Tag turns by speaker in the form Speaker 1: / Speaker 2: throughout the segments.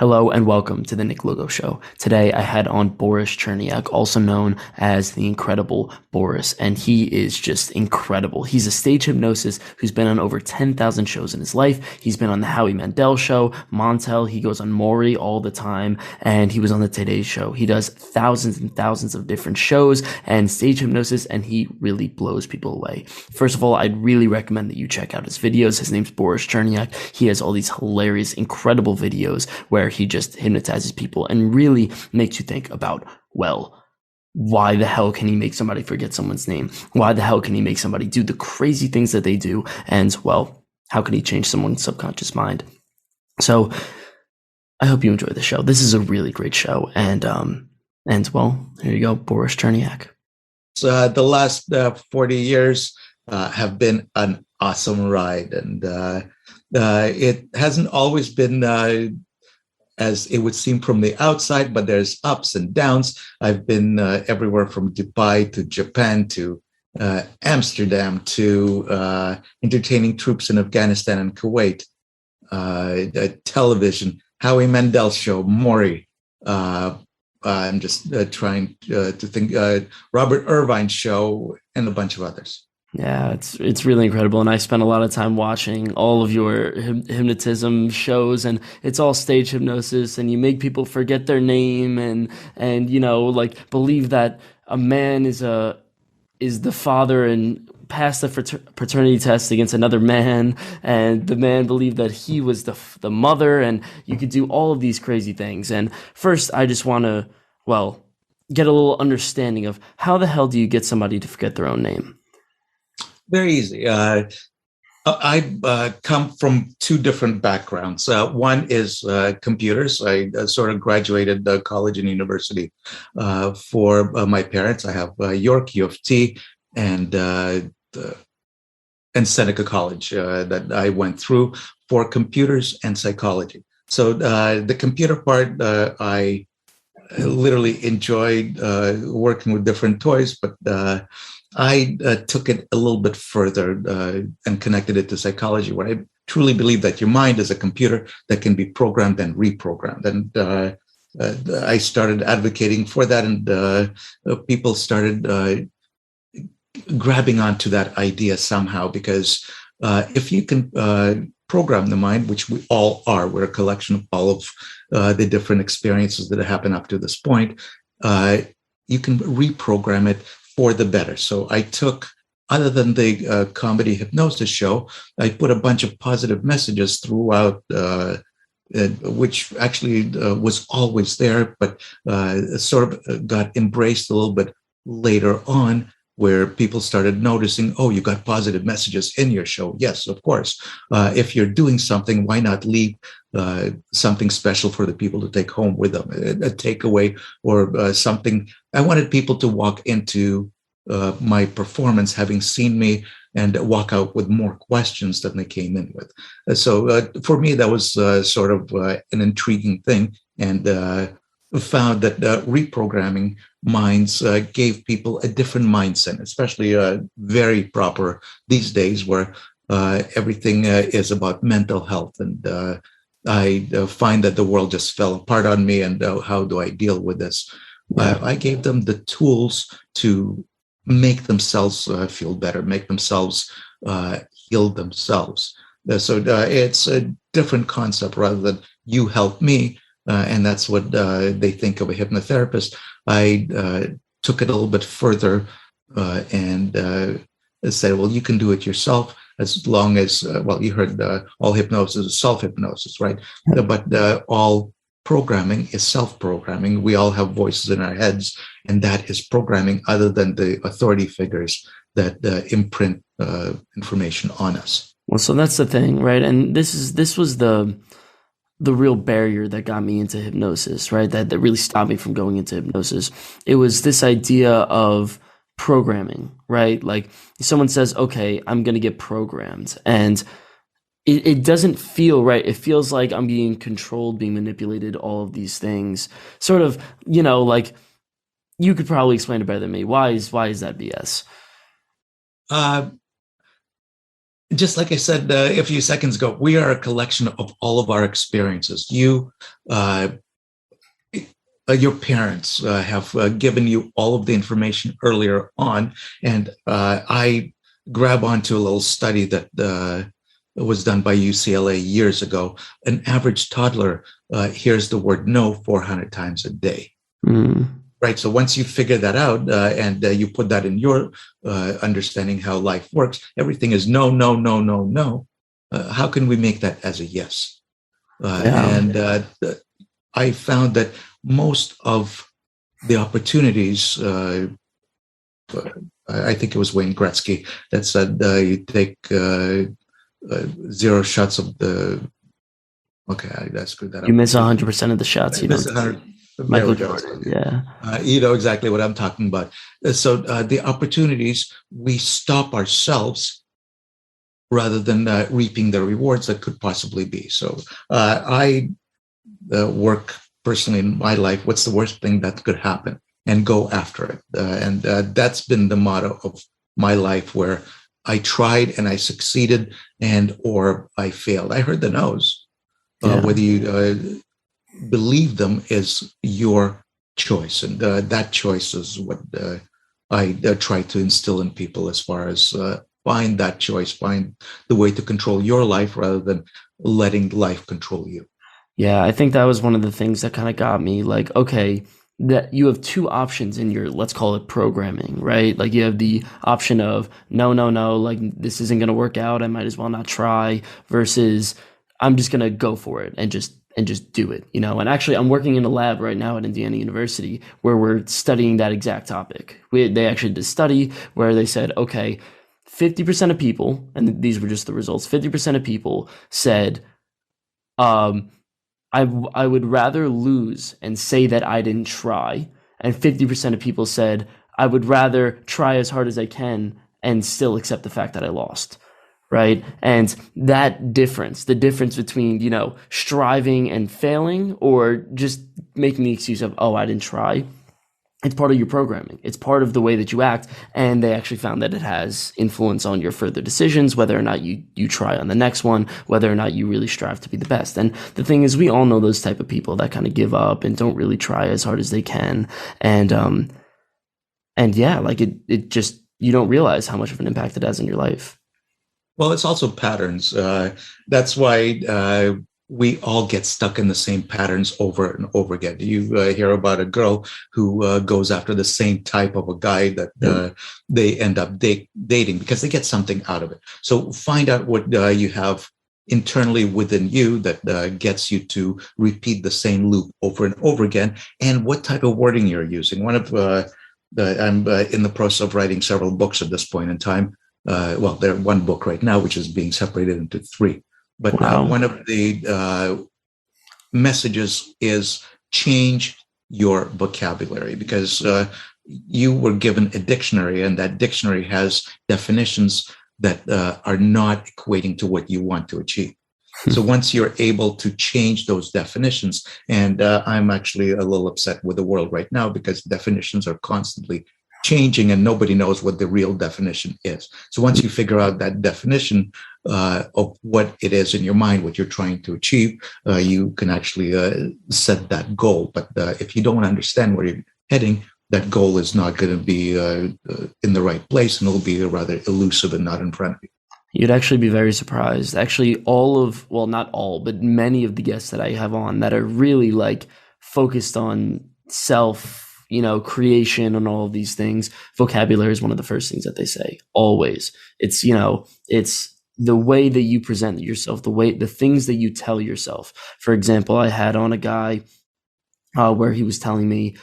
Speaker 1: Hello and welcome to the Lugo Show. Today I had on Boris Cherniak, also known as the Incredible Boris, and he is just incredible. He's a stage hypnosis who's been on over 10,000 shows in his life. He's been on the Howie Mandel Show, Montel, he goes on Maury all the time, and he was on the Today Show. He does thousands and thousands of different shows and stage hypnosis, and he really blows people away. First of all, I'd really recommend that you check out his videos. His name's Boris Cherniak. He has all these hilarious, incredible videos where he just hypnotizes people and really makes you think about, well, why the hell can he make somebody forget someone's name? Why the hell can he make somebody do the crazy things that they do? And, well, how can he change someone's subconscious mind? So I hope you enjoy the show. This is a really great show. And well, here you go, Boris Cherniak.
Speaker 2: The last 40 years have been an awesome ride. And it hasn't always been as it would seem from the outside, but there's ups and downs. I've been everywhere from Dubai to Japan to Amsterdam to entertaining troops in Afghanistan and Kuwait, television, Howie Mandel Show, Maury. I'm just trying to think, Robert Irvine Show, and a bunch of others.
Speaker 1: Yeah, it's really incredible, and I spent a lot of time watching all of your hypnotism shows, and it's all stage hypnosis, and you make people forget their name, and like believe that a man is the father and pass the paternity test against another man, and the man believed that he was the mother, and you could do all of these crazy things. And first, I just want to, well, get a little understanding of how the hell do you get somebody to forget their own name?
Speaker 2: Very easy. I come from two different backgrounds. One is computers. I sort of graduated college and university for my parents. I have York, U of T, and Seneca College that I went through for computers and psychology. So the computer part, I literally enjoyed working with different toys, but I took it a little bit further and connected it to psychology, where I truly believe that your mind is a computer that can be programmed and reprogrammed. And I started advocating for that, and people started grabbing onto that idea somehow, because if you can program the mind, which we all are, we're a collection of all of the different experiences that happen up to this point, you can reprogram it for the better. So I took, other than the comedy hypnosis show, I put a bunch of positive messages throughout, which actually was always there, but sort of got embraced a little bit later on, where people started noticing, oh, you got positive messages in your show. Yes, of course. If you're doing something, why not leave something special for the people to take home with them, a takeaway or something. I wanted people to walk into my performance having seen me and walk out with more questions than they came in with. So for me, that was sort of an intriguing thing, and found that reprogramming minds gave people a different mindset, especially very proper these days, where everything is about mental health. And I find that the world just fell apart on me, and how do I deal with this? I gave them the tools to make themselves feel better, make themselves heal themselves. So it's a different concept rather than you help me. And that's what they think of a hypnotherapist. I took it a little bit further and said, well, you can do it yourself, as long as, well, you heard all hypnosis is self-hypnosis, right? But all programming is self-programming. We all have voices in our heads, and that is programming, other than the authority figures that imprint information on us.
Speaker 1: Well, so that's the thing, right? And this was the real barrier that got me into hypnosis, right? That really stopped me from going into hypnosis. It was this idea of programming, right? Like someone says, okay, I'm going to get programmed, and it doesn't feel right. It feels like I'm being controlled, being manipulated, all of these things. Sort of, like you could probably explain it better than me. Why is that BS?
Speaker 2: just like I said a few seconds ago, we are a collection of all of our experiences. Uh, your parents have given you all of the information earlier on. And I grab onto a little study that was done by UCLA years ago. An average toddler hears the word no 400 times a day.
Speaker 1: Mm.
Speaker 2: Right. So once you figure that out and you put that in your understanding how life works, everything is no, no, no, no, no. How can we make that as a yes? And I found that most of the opportunities, I think it was Wayne Gretzky that said you take 0 shots of the. Okay, I screwed that up.
Speaker 1: You miss 100% of the shots. You miss 100. Michael Jordan, yeah.
Speaker 2: You know exactly what I'm talking about. So the opportunities, we stop ourselves rather than reaping the rewards that could possibly be. So I work personally in my life, what's the worst thing that could happen? And go after it. And that's been the motto of my life, where I tried and I succeeded and or I failed. I heard the no's. Whether you believe them is your choice, and that choice is what I try to instill in people, as far as find that choice, find the way to control your life rather than letting life control you.
Speaker 1: Yeah, I think that was one of the things that kind of got me, like, okay, that you have two options in your, let's call it programming, right? Like you have the option of no, no, no, like this isn't going to work out, I might as well not try, versus I'm just going to go for it and just do it, you know? And actually I'm working in a lab right now at Indiana University where we're studying that exact topic. They actually did a study where they said, okay, 50% of people, and these were just the results, 50% of people said, I would rather lose and say that I didn't try. And 50% of people said, I would rather try as hard as I can and still accept the fact that I lost. Right. And that difference, the difference between, you know, striving and failing or just making the excuse of, oh, I didn't try. It's part of your programming. It's part of the way that you act. And they actually found that it has influence on your further decisions, whether or not you try on the next one, whether or not you really strive to be the best. And the thing is, we all know those type of people that kind of give up and don't really try as hard as they can. And yeah, like it just, you don't realize how much of an impact it has in your life.
Speaker 2: Well, it's also patterns. That's why we all get stuck in the same patterns over and over again. You hear about a girl who goes after the same type of a guy that they end up dating because they get something out of it. So find out what you have internally within you that gets you to repeat the same loop over and over again, and what type of wording you're using. I'm in the process of writing several books at this point in time. Well, there's one book right now, which is being separated into 3. But one of the messages is change your vocabulary, because you were given a dictionary, and that dictionary has definitions that are not equating to what you want to achieve. So once you're able to change those definitions, and I'm actually a little upset with the world right now because definitions are constantly changing and nobody knows what the real definition is. So once you figure out that definition of what it is in your mind, what you're trying to achieve, you can actually set that goal. But if you don't understand where you're heading, that goal is not going to be in the right place, and it'll be rather elusive and not in front of you.
Speaker 1: You'd actually be very surprised. Actually, well, not all, but many of the guests that I have on that are really like focused on self, you know, creation and all of these things. Vocabulary is one of the first things that they say, always. It's, you know, it's the way that you present yourself, the things that you tell yourself. For example, I had on a guy where he was telling me,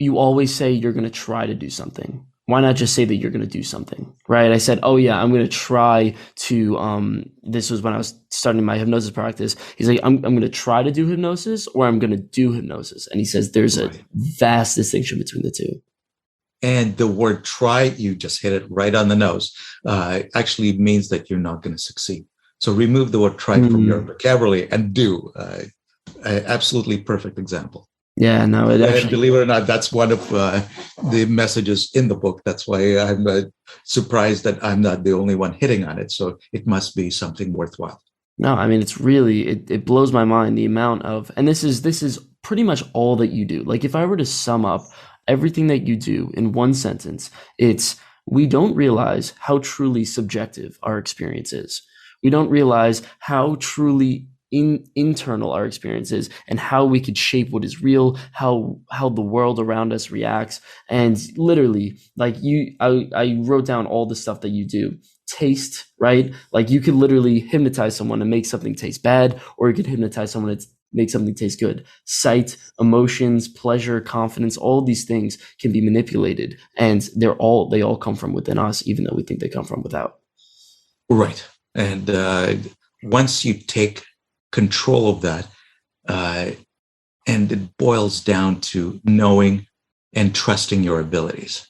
Speaker 1: you always say you're going to try to do something. Why not just say that you're going to do something, right? I said, oh yeah, I'm going to try to, this was when I was starting my hypnosis practice. He's like, I'm going to try to do hypnosis, or I'm going to do hypnosis. And he says, there's a vast distinction between the two.
Speaker 2: And the word try, you just hit it right on the nose, actually means that you're not going to succeed. So remove the word try from your vocabulary and do. Absolutely perfect example.
Speaker 1: Yeah, no, it
Speaker 2: And
Speaker 1: actually.
Speaker 2: believe it or not, that's one of the messages in the book. That's why I'm surprised that I'm not the only one hitting on it. So it must be something worthwhile.
Speaker 1: No, I mean it's really it blows my mind the amount of, and this is pretty much all that you do. Like if I were to sum up everything that you do in one sentence, it's we don't realize how truly subjective our experience is. We don't realize how truly internal our experience is and how we could shape what is real, how the world around us reacts. And literally, like I wrote down all the stuff that you do. Taste, right? Like you could literally hypnotize someone and make something taste bad, or you could hypnotize someone and make something taste good. Sight, emotions, pleasure, confidence, all these things can be manipulated, and they all come from within us, even though we think they come from without.
Speaker 2: Right. And once you take control of that, uh, and it boils down to knowing and trusting your abilities.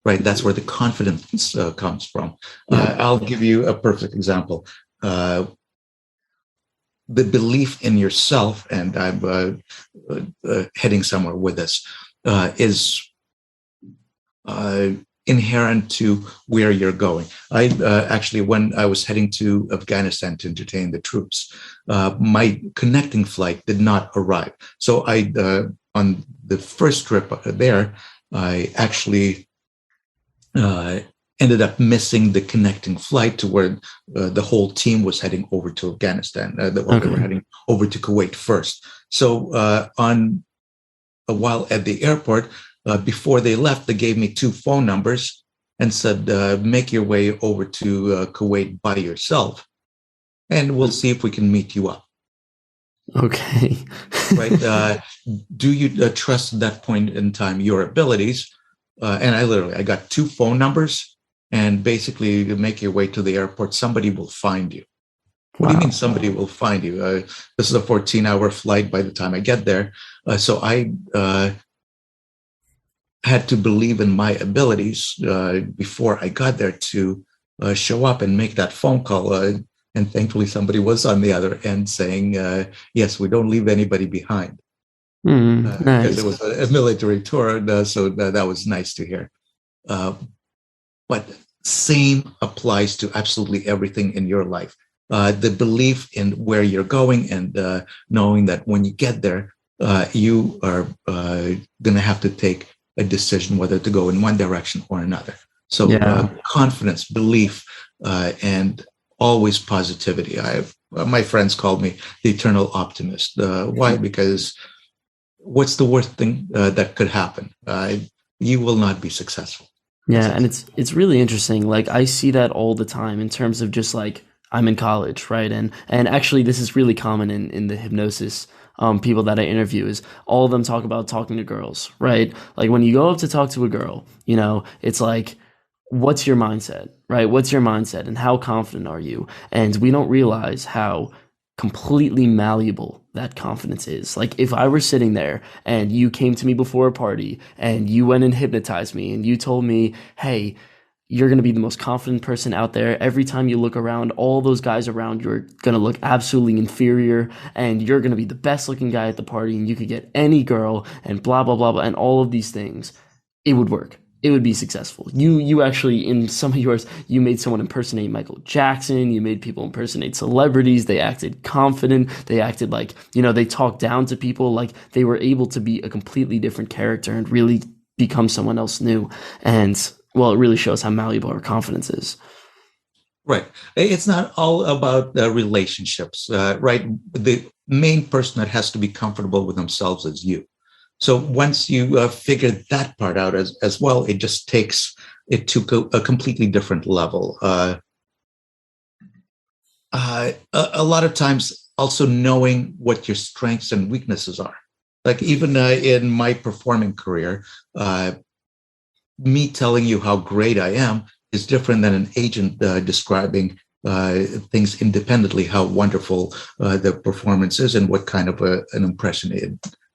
Speaker 2: Right, that's where the confidence comes from.
Speaker 1: Yeah.
Speaker 2: I'll give you a perfect example. The belief in yourself, and I'm heading somewhere with this, is inherent to where you're going. I actually, when I was heading to Afghanistan to entertain the troops, my connecting flight did not arrive. So on the first trip there, I actually ended up missing the connecting flight to where the whole team was heading over to Afghanistan. They were heading over to Kuwait first. So while at the airport, before they left, they gave me 2 phone numbers and said, make your way over to Kuwait by yourself, and we'll see if we can meet you up.
Speaker 1: Okay.
Speaker 2: Right? Do you trust at that point in time your abilities? And I got 2 phone numbers, and basically to make your way to the airport, somebody will find you. What do you mean somebody will find you? This is a 14-hour flight by the time I get there. So I had to believe in my abilities before I got there to show up and make that phone call. And thankfully, somebody was on the other end saying, yes, we don't leave anybody behind.
Speaker 1: Nice.
Speaker 2: Because it was a military tour, so that was nice to hear. But same applies to absolutely everything in your life. The belief in where you're going, and knowing that when you get there, you are going to have to take a decision whether to go in one direction or another. So confidence, belief, and always positivity. My friends called me the eternal optimist. Why? Because what's the worst thing that could happen? You will not be successful.
Speaker 1: Yeah, and it's really interesting. Like I see that all the time in terms of just like I'm in college, right? And actually this is really common in the hypnosis people that I interview is all of them talk about talking to girls, right? Like when you go up to talk to a girl, you know, it's like what's your mindset, right? What's your mindset and how confident are you? And we don't realize how completely malleable that confidence is. Like if I were sitting there and you came to me before a party and you went and hypnotized me and you told me, hey, you're going to be the most confident person out there. Every time you look around, all those guys around you are going to look absolutely inferior, and you're going to be the best looking guy at the party, and you could get any girl, and blah, blah, blah, blah, and all of these things. It would work. It would be successful. You actually, in some of yours, you made someone impersonate Michael Jackson. You made people impersonate celebrities. They acted confident. They acted like, you know, they talked down to people. Like they were able to be a completely different character and really become someone else new. And well, it really shows how malleable our confidence is.
Speaker 2: Right. It's not all about relationships, right? The main person that has to be comfortable with themselves is you. So once you figure that part out as well, it just takes it to a completely different level. A lot of times also knowing what your strengths and weaknesses are. Like even in my performing career, me telling you how great I am is different than an agent describing things independently, how wonderful the performance is and what kind of an impression it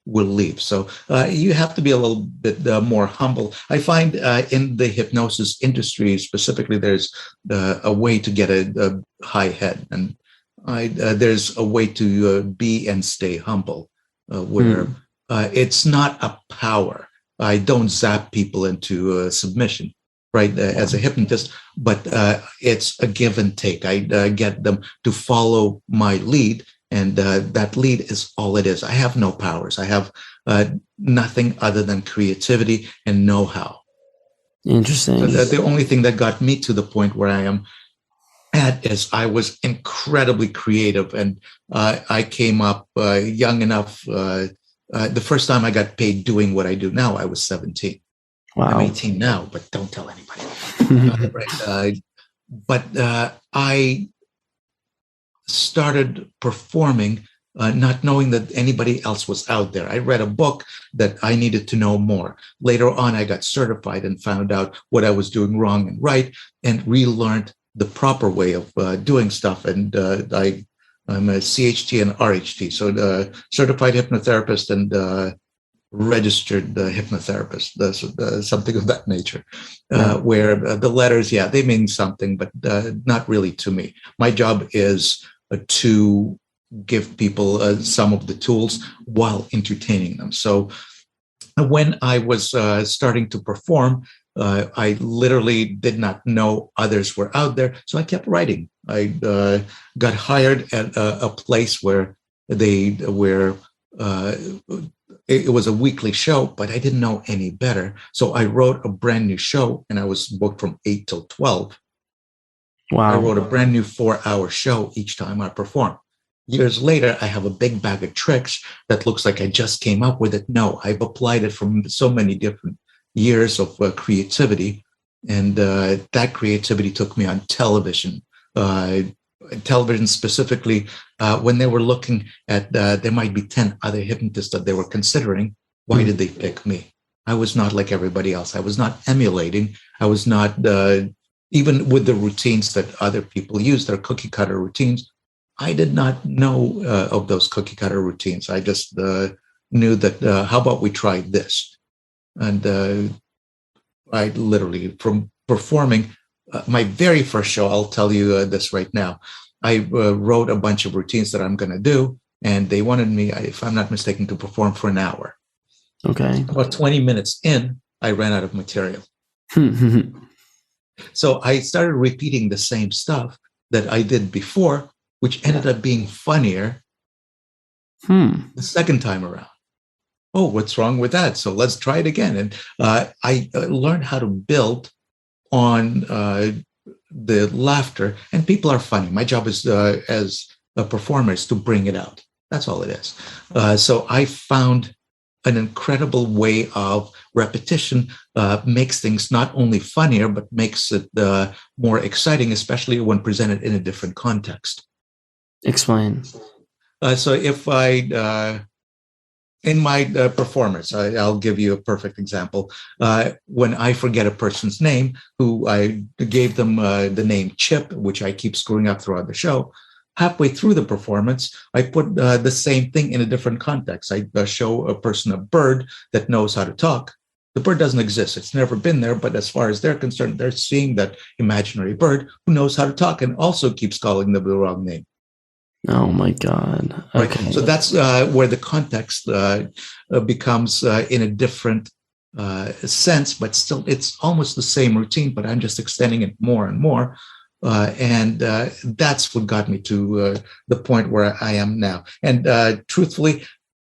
Speaker 2: will leave. So you have to be a little bit more humble. I find in the hypnosis industry specifically, there's a way to get a high head, and there's a way to be and stay humble, where it's not a power. I don't zap people into submission, right, as a hypnotist, but it's a give and take. I get them to follow my lead, and that lead is all it is. I have no powers. I have nothing other than creativity and know-how.
Speaker 1: Interesting.
Speaker 2: So the only thing that got me to the point where I am at is I was incredibly creative, and I came up young enough. The first time I got paid doing what I do now, I was 17.
Speaker 1: Wow.
Speaker 2: I'm 18 now, but don't tell anybody. But I started performing, not knowing that anybody else was out there. I read a book that I needed to know more. Later on, I got certified and found out what I was doing wrong and right, and relearned the proper way of doing stuff. And I'm a CHT and RHT, so certified hypnotherapist and registered hypnotherapist, something of that nature, where the letters, they mean something, but not really to me. My job is to give people some of the tools while entertaining them. So when I was starting to perform, I literally did not know others were out there. So I kept writing. I got hired at a place where it was a weekly show, but I didn't know any better. So I wrote a brand new show, and I was booked from 8 till 12. Wow. I wrote a brand new 4-hour show each time I performed. Years later, I have a big bag of tricks that looks like I just came up with it. No, I've applied it from so many different years of creativity. And that creativity took me on television. Television specifically, when they were looking at, there might be 10 other hypnotists that they were considering. Why did they pick me? I was not like everybody else. I was not emulating. I was not, even with the routines that other people use, their cookie cutter routines, I did not know of those cookie cutter routines. I just knew that, how about we try this? And I literally, from performing, my very first show, I'll tell you this right now, I wrote a bunch of routines that I'm going to do, and they wanted me, if I'm not mistaken, to perform for an hour.
Speaker 1: Okay.
Speaker 2: About 20 minutes in, I ran out of material. So I started repeating the same stuff that I did before, which ended up being funnier the second time around. Oh, what's wrong with that? So let's try it again. And I learned how to build on the laughter, and people are funny. My job is as a performer is to bring it out. That's all it is. So I found an incredible way of repetition makes things not only funnier, but makes it more exciting, especially when presented in a different context.
Speaker 1: Explain.
Speaker 2: So if in my performance, I'll give you a perfect example. When I forget a person's name, who I gave them the name Chip, which I keep screwing up throughout the show, halfway through the performance, I put the same thing in a different context. I show a person a bird that knows how to talk. The bird doesn't exist. It's never been there. But as far as they're concerned, they're seeing that imaginary bird who knows how to talk and also keeps calling them the wrong name.
Speaker 1: Oh my God. Okay.
Speaker 2: Right. So that's where the context becomes in a different sense, but still it's almost the same routine, but I'm just extending it more and more. And that's what got me to the point where I am now. And truthfully,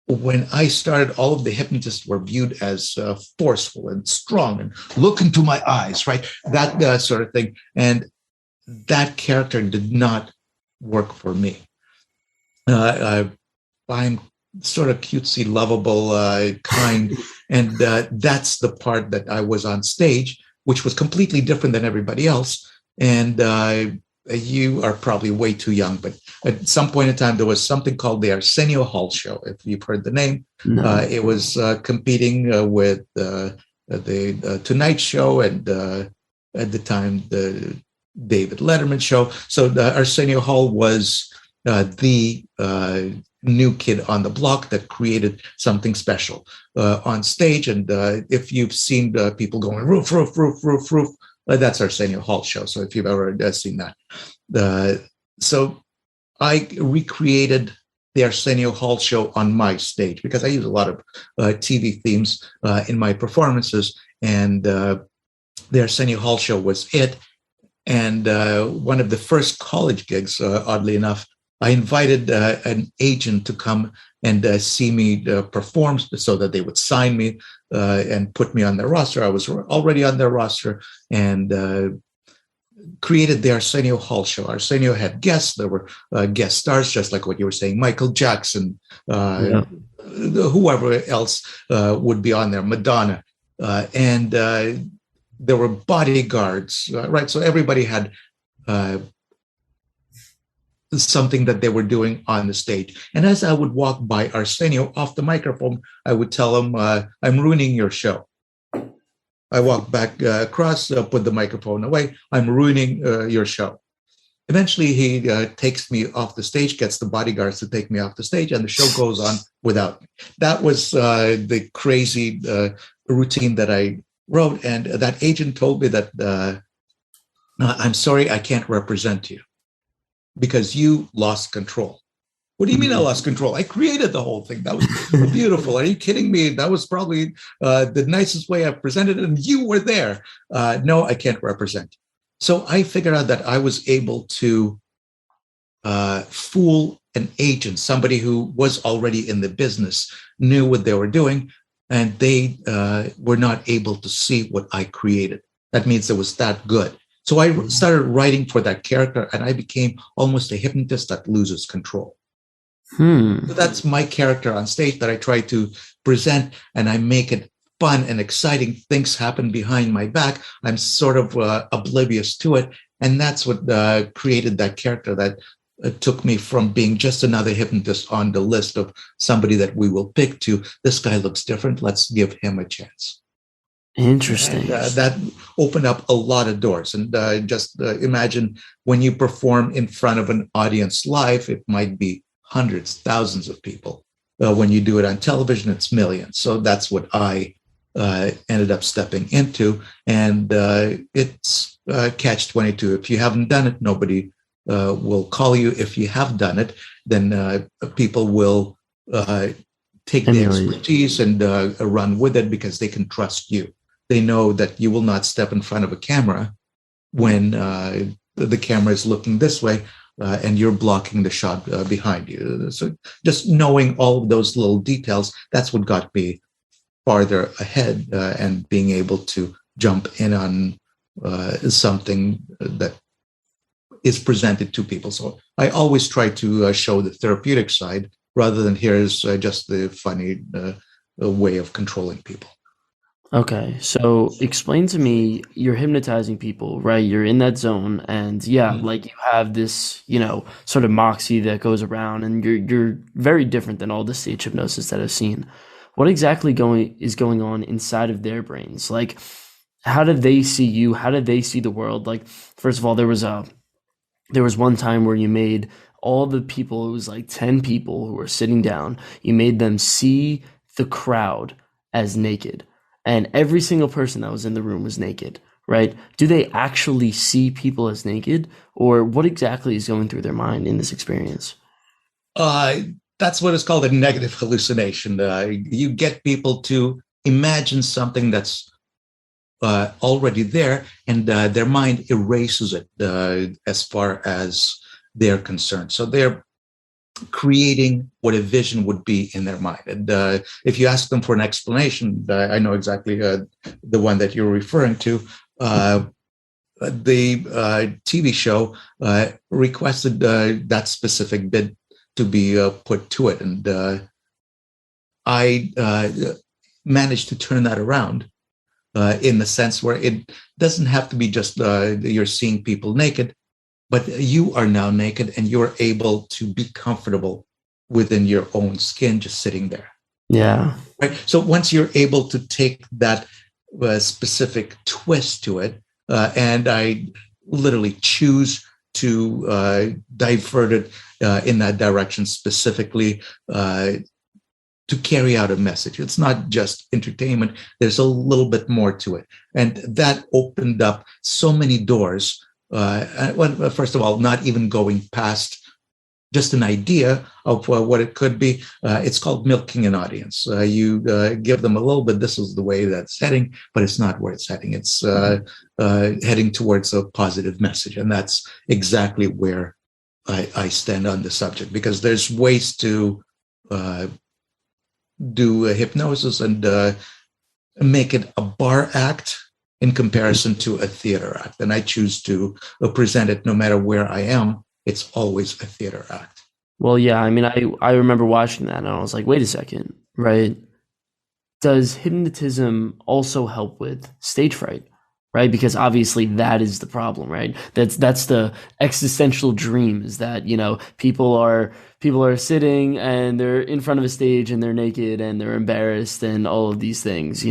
Speaker 2: when I started, all of the hypnotists were viewed as forceful and strong and look into my eyes, right? That sort of thing. And that character did not work for me. I'm sort of cutesy, lovable, kind. And that's the part that I was on stage, which was completely different than everybody else. And you are probably way too young, but at some point in time, there was something called the Arsenio Hall Show, if you've heard the name.
Speaker 1: No.
Speaker 2: It was competing with the Tonight Show and at the time, the David Letterman Show. So the Arsenio Hall was the new kid on the block that created something special on stage. And if you've seen people going roof, roof, roof, roof, roof, that's Arsenio Hall Show. So if you've ever seen that. So I recreated the Arsenio Hall show on my stage, because I use a lot of TV themes in my performances. And the Arsenio Hall show was it. And one of the first college gigs, oddly enough, I invited an agent to come and see me perform so that they would sign me and put me on their roster. I was already on their roster, and created the Arsenio Hall show. Arsenio had guests. There were guest stars, just like what you were saying, Michael Jackson, whoever else would be on there, Madonna. And there were bodyguards, right? So everybody had something that they were doing on the stage. And as I would walk by Arsenio off the microphone, I would tell him, I'm ruining your show. I walk back across, put the microphone away. I'm ruining your show. Eventually, he takes me off the stage, gets the bodyguards to take me off the stage, and the show goes on without me. That was the crazy routine that I wrote. And that agent told me that, I'm sorry, I can't represent you because you lost control. What do you mean I lost control? I created the whole thing. That was beautiful. Are you kidding me? That was probably the nicest way I've presented it, and you were there. No, I can't represent. So I figured out that I was able to fool an agent, somebody who was already in the business, knew what they were doing, and they were not able to see what I created. That means it was that good. So I started writing for that character, and I became almost a hypnotist that loses control. So that's my character on stage that I try to present, and I make it fun and exciting. Things happen behind my back. I'm sort of oblivious to it. And that's what created that character that took me from being just another hypnotist on the list of somebody that we will pick to, this guy looks different, let's give him a chance.
Speaker 1: Interesting.
Speaker 2: And, that opened up a lot of doors. And just imagine when you perform in front of an audience live, it might be hundreds, thousands of people. When you do it on television, it's millions. So that's what I ended up stepping into. And it's catch-22. If you haven't done it, nobody will call you. If you have done it, then people will take the expertise and run with it because they can trust you. They know that you will not step in front of a camera when the camera is looking this way. And you're blocking the shot behind you. So just knowing all of those little details, that's what got me farther ahead and being able to jump in on something that is presented to people. So I always try to show the therapeutic side rather than here's just the funny way of controlling people.
Speaker 1: Okay, so explain to me, you're hypnotizing people, right? You're in that zone, and yeah, like you have this, sort of moxie that goes around, and you're very different than all the stage hypnosis that I've seen. What exactly is going on inside of their brains? Like, how did they see you? How did they see the world? Like, first of all, there was one time where you made all the people, it was like 10 people who were sitting down, you made them see the crowd as naked. And every single person that was in the room was naked, right? Do they actually see people as naked? Or what exactly is going through their mind in this experience?
Speaker 2: That's what is called a negative hallucination. You get people to imagine something that's already there, and their mind erases it as far as they're concerned. So they're creating what a vision would be in their mind. And if you ask them for an explanation, I know exactly the one that you're referring to. The TV show requested that specific bit to be put to it. And I managed to turn that around in the sense where it doesn't have to be just you're seeing people naked, but you are now naked and you're able to be comfortable within your own skin, just sitting there.
Speaker 1: Yeah.
Speaker 2: Right. So once you're able to take that specific twist to it, and I literally choose to divert it in that direction specifically to carry out a message. It's not just entertainment. There's a little bit more to it. And that opened up so many doors. Well, first of all, not even going past just an idea of what it could be. It's called milking an audience. You give them a little bit. This is the way that's heading, but it's not where it's heading. It's heading towards a positive message, and that's exactly where I stand on the subject, because there's ways to do a hypnosis and make it a bar act in comparison to a theater act, and I choose to present it no matter where I am. It's always a theater act.
Speaker 1: Well, yeah, I mean, I remember watching that and I was like, wait a second, right? Does hypnotism also help with stage fright? Right? Because obviously that is the problem, right? That's the existential dream, is that, people are sitting and they're in front of a stage and they're naked and they're embarrassed and all of these things,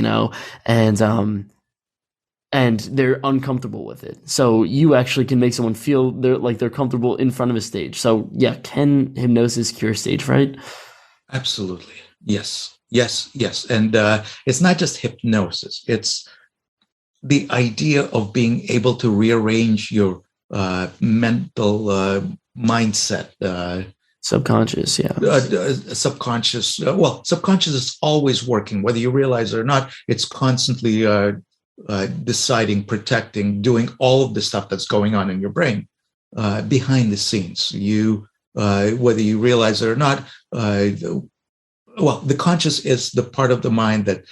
Speaker 1: and they're uncomfortable with it. So you actually can make someone feel they're comfortable in front of a stage. So yeah, can hypnosis cure stage fright?
Speaker 2: Absolutely. Yes. And it's not just hypnosis. It's the idea of being able to rearrange your mental mindset.
Speaker 1: Subconscious, yeah.
Speaker 2: Subconscious. Subconscious is always working, whether you realize it or not. It's constantly deciding, protecting, doing all of the stuff that's going on in your brain behind the scenes. Whether you realize it or not, the conscious is the part of the mind that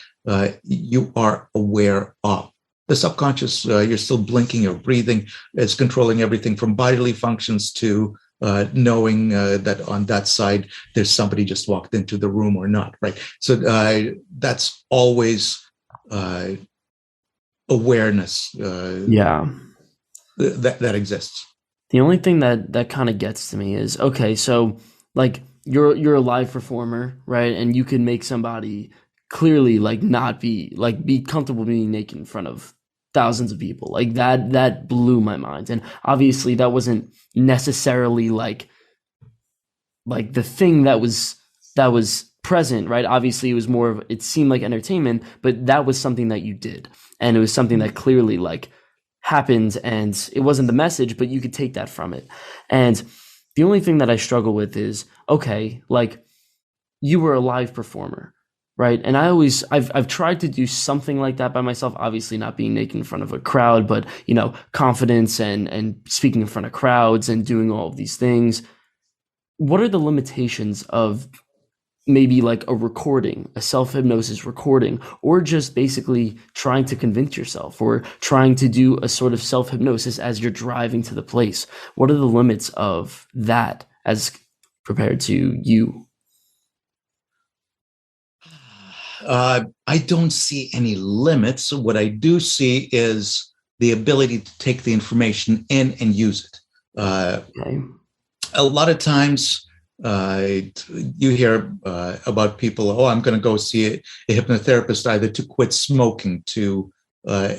Speaker 2: you are aware of. The subconscious, you're still blinking, you're breathing. It's controlling everything from bodily functions to knowing that on that side there's somebody just walked into the room or not, right? So that's always awareness that exists.
Speaker 1: The only thing that kind of gets to me is, okay, so like you're a live performer, right? And you can make somebody clearly not be comfortable being naked in front of thousands of people. Like that blew my mind. And obviously that wasn't necessarily like the thing that was present, right? Obviously it seemed like entertainment, but that was something that you did. And it was something that clearly happened, and it wasn't the message, but you could take that from it. And the only thing that I struggle with is, okay, you were a live performer, right? And I've tried to do something like that by myself, obviously not being naked in front of a crowd, but confidence and speaking in front of crowds and doing all of these things. What are the limitations of maybe a recording, a self-hypnosis recording, or just basically trying to convince yourself or trying to do a sort of self-hypnosis as you're driving to the place? What are the limits of that as compared to you?
Speaker 2: I don't see any limits. What I do see is the ability to take the information in and use it.
Speaker 1: Okay.
Speaker 2: A lot of times, you hear about people, I'm going to go see a hypnotherapist either to quit smoking, to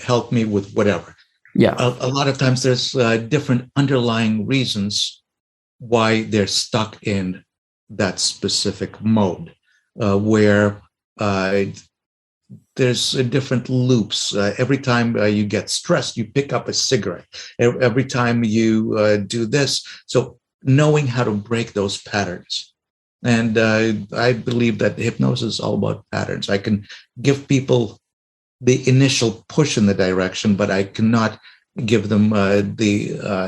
Speaker 2: help me with whatever.
Speaker 1: Yeah.
Speaker 2: A lot of times there's different underlying reasons why they're stuck in that specific mode, where there's different loops. Every time you get stressed, you pick up a cigarette. Every time you do this. So knowing how to break those patterns. And I believe that hypnosis is all about patterns. I can give people the initial push in the direction, but I cannot give them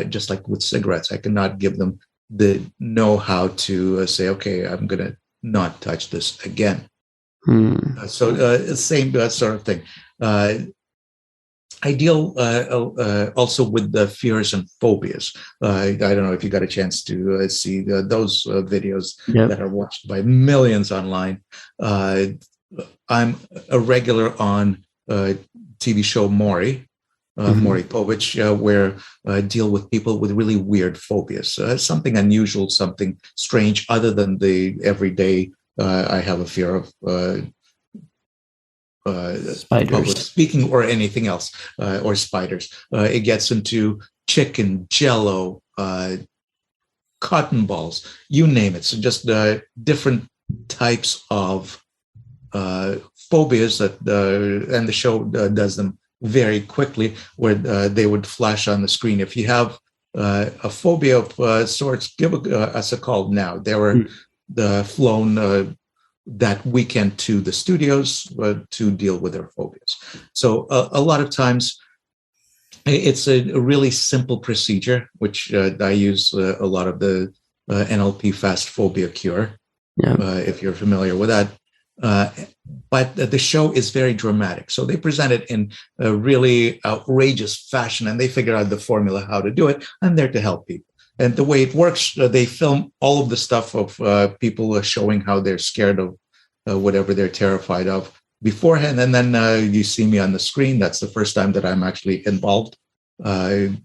Speaker 2: just like with cigarettes, I cannot give them the know-how to say, okay, I'm going to not touch this again. So same sort of thing. I deal also with the fears and phobias. I don't know if you got a chance to see those videos that are watched by millions online. I'm a regular on TV show Maury Povich, where I deal with people with really weird phobias, something unusual, something strange, other than the everyday. I have a fear of public speaking or anything else, or spiders. It gets into chicken, jello, cotton balls, you name it. So just different types of phobias that, and the show does them very quickly, where they would flash on the screen. If you have a phobia of sorts. Give us a call now. They were flown that weekend to the studios to deal with their phobias. So a lot of times it's a really simple procedure, which I use a lot of the NLP fast phobia cure, if you're familiar with that. But the show is very dramatic. So they present it in a really outrageous fashion, and they figure out the formula how to do it. I'm there to help people. And the way it works, they film all of the stuff of people showing how they're scared of whatever they're terrified of beforehand. And then you see me on the screen. That's the first time that I'm actually involved. And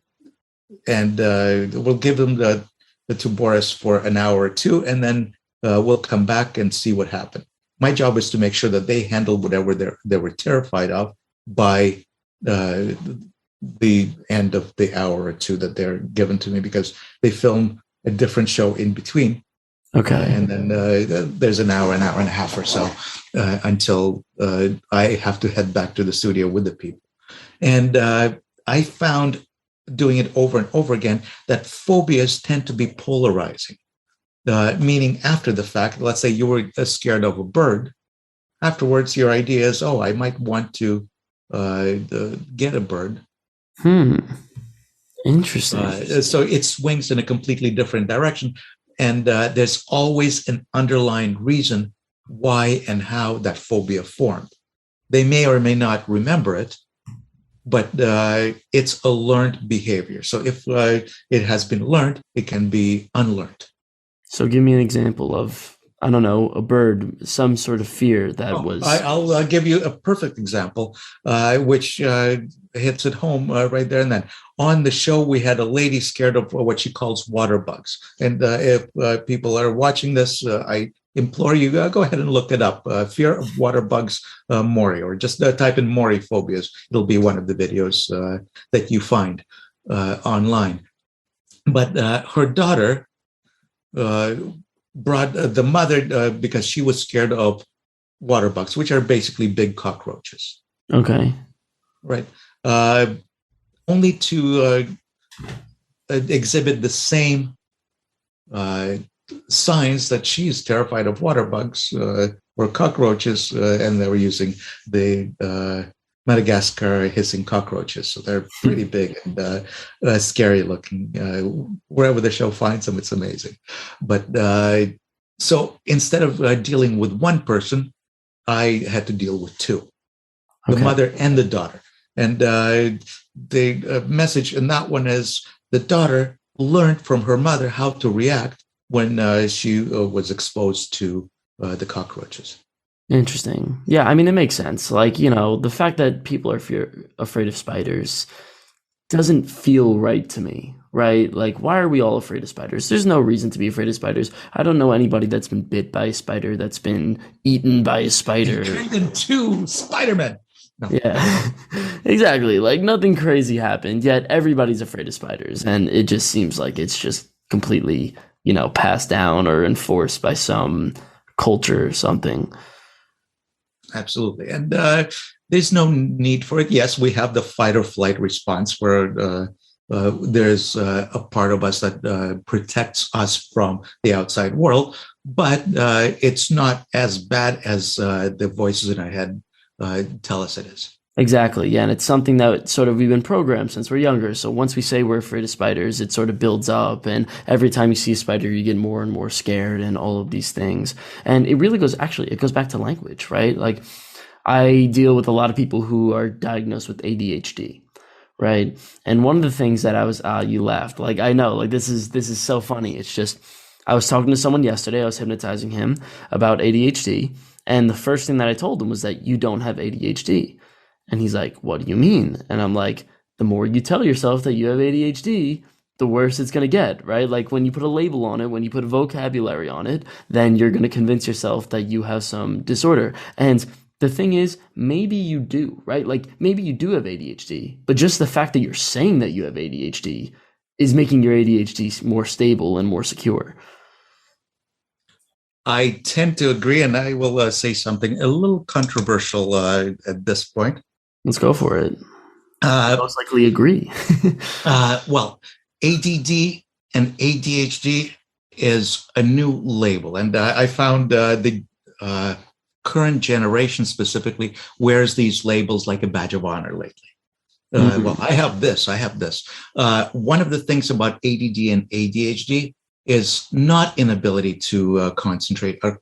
Speaker 2: we'll give them to Boris for an hour or two, and then we'll come back and see what happened. My job is to make sure that they handle whatever they were terrified of by the end of the hour or two that they're given to me, because they film a different show in between.
Speaker 1: Okay.
Speaker 2: And then there's an hour and a half or so until I have to head back to the studio with the people. And I found, doing it over and over again, that phobias tend to be polarizing. Meaning after the fact, let's say you were scared of a bird. Afterwards, your idea is, I might want to get a bird.
Speaker 1: Interesting.
Speaker 2: So it swings in a completely different direction. And there's always an underlying reason why and how that phobia formed. They may or may not remember it, but it's a learned behavior. So if it has been learned, it can be unlearned.
Speaker 1: So give me an example of, I don't know, a bird, some sort of fear that was...
Speaker 2: I'll give you a perfect example, which hits it home right there and then. On the show, we had a lady scared of what she calls water bugs. And if people are watching this, I implore you, go ahead and look it up. Fear of water bugs, Mori, or just type in Mori phobias. It'll be one of the videos that you find online. But her daughter brought the mother because she was scared of water bugs, which are basically big cockroaches.
Speaker 1: Okay.
Speaker 2: Right. Only to exhibit the same signs that she's terrified of water bugs or cockroaches, and they were using the Madagascar hissing cockroaches. So they're pretty big and scary looking. Wherever the show finds them, it's amazing. But so instead of dealing with one person, I had to deal with two, the mother and the daughter. And the message in that one is the daughter learned from her mother how to react when she was exposed to the cockroaches.
Speaker 1: Interesting. Yeah, I mean, it makes sense. Like, the fact that people are afraid of spiders doesn't feel right to me, right? Like, why are we all afraid of spiders? There's no reason to be afraid of spiders. I don't know anybody that's been bit by a spider, that's been eaten by a spider.
Speaker 2: Turned into Spider-Man. No.
Speaker 1: Yeah, exactly. Like, nothing crazy happened, yet everybody's afraid of spiders. And it just seems like it's just completely, passed down or enforced by some culture or something.
Speaker 2: Absolutely. And there's no need for it. Yes, we have the fight or flight response where there's a part of us that protects us from the outside world, but it's not as bad as the voices in our head tell us it is.
Speaker 1: Exactly. Yeah. And it's something that sort of we've been programmed since we're younger. So once we say we're afraid of spiders, it sort of builds up. And every time you see a spider, you get more and more scared and all of these things. And it really goes back to language, right? Like, I deal with a lot of people who are diagnosed with ADHD, right? And one of the things that I was, you laughed. Like, I know, like, this is so funny. It's just, I was talking to someone yesterday. I was hypnotizing him about ADHD. And the first thing that I told him was that you don't have ADHD. And he's like, what do you mean? And I'm like, the more you tell yourself that you have ADHD, the worse it's going to get, right? Like, when you put a label on it, when you put a vocabulary on it, then you're going to convince yourself that you have some disorder. And the thing is, maybe you do, right? Like, maybe you do have ADHD, but just the fact that you're saying that you have ADHD is making your ADHD more stable and more secure.
Speaker 2: I tend to agree, and I will say something a little controversial at this point.
Speaker 1: Let's go for it. Most likely agree.
Speaker 2: Well, ADD and ADHD is a new label. And I found the current generation specifically wears these labels like a badge of honor lately. Well, I have this, I have this. One of the things about ADD and ADHD is not inability to concentrate, or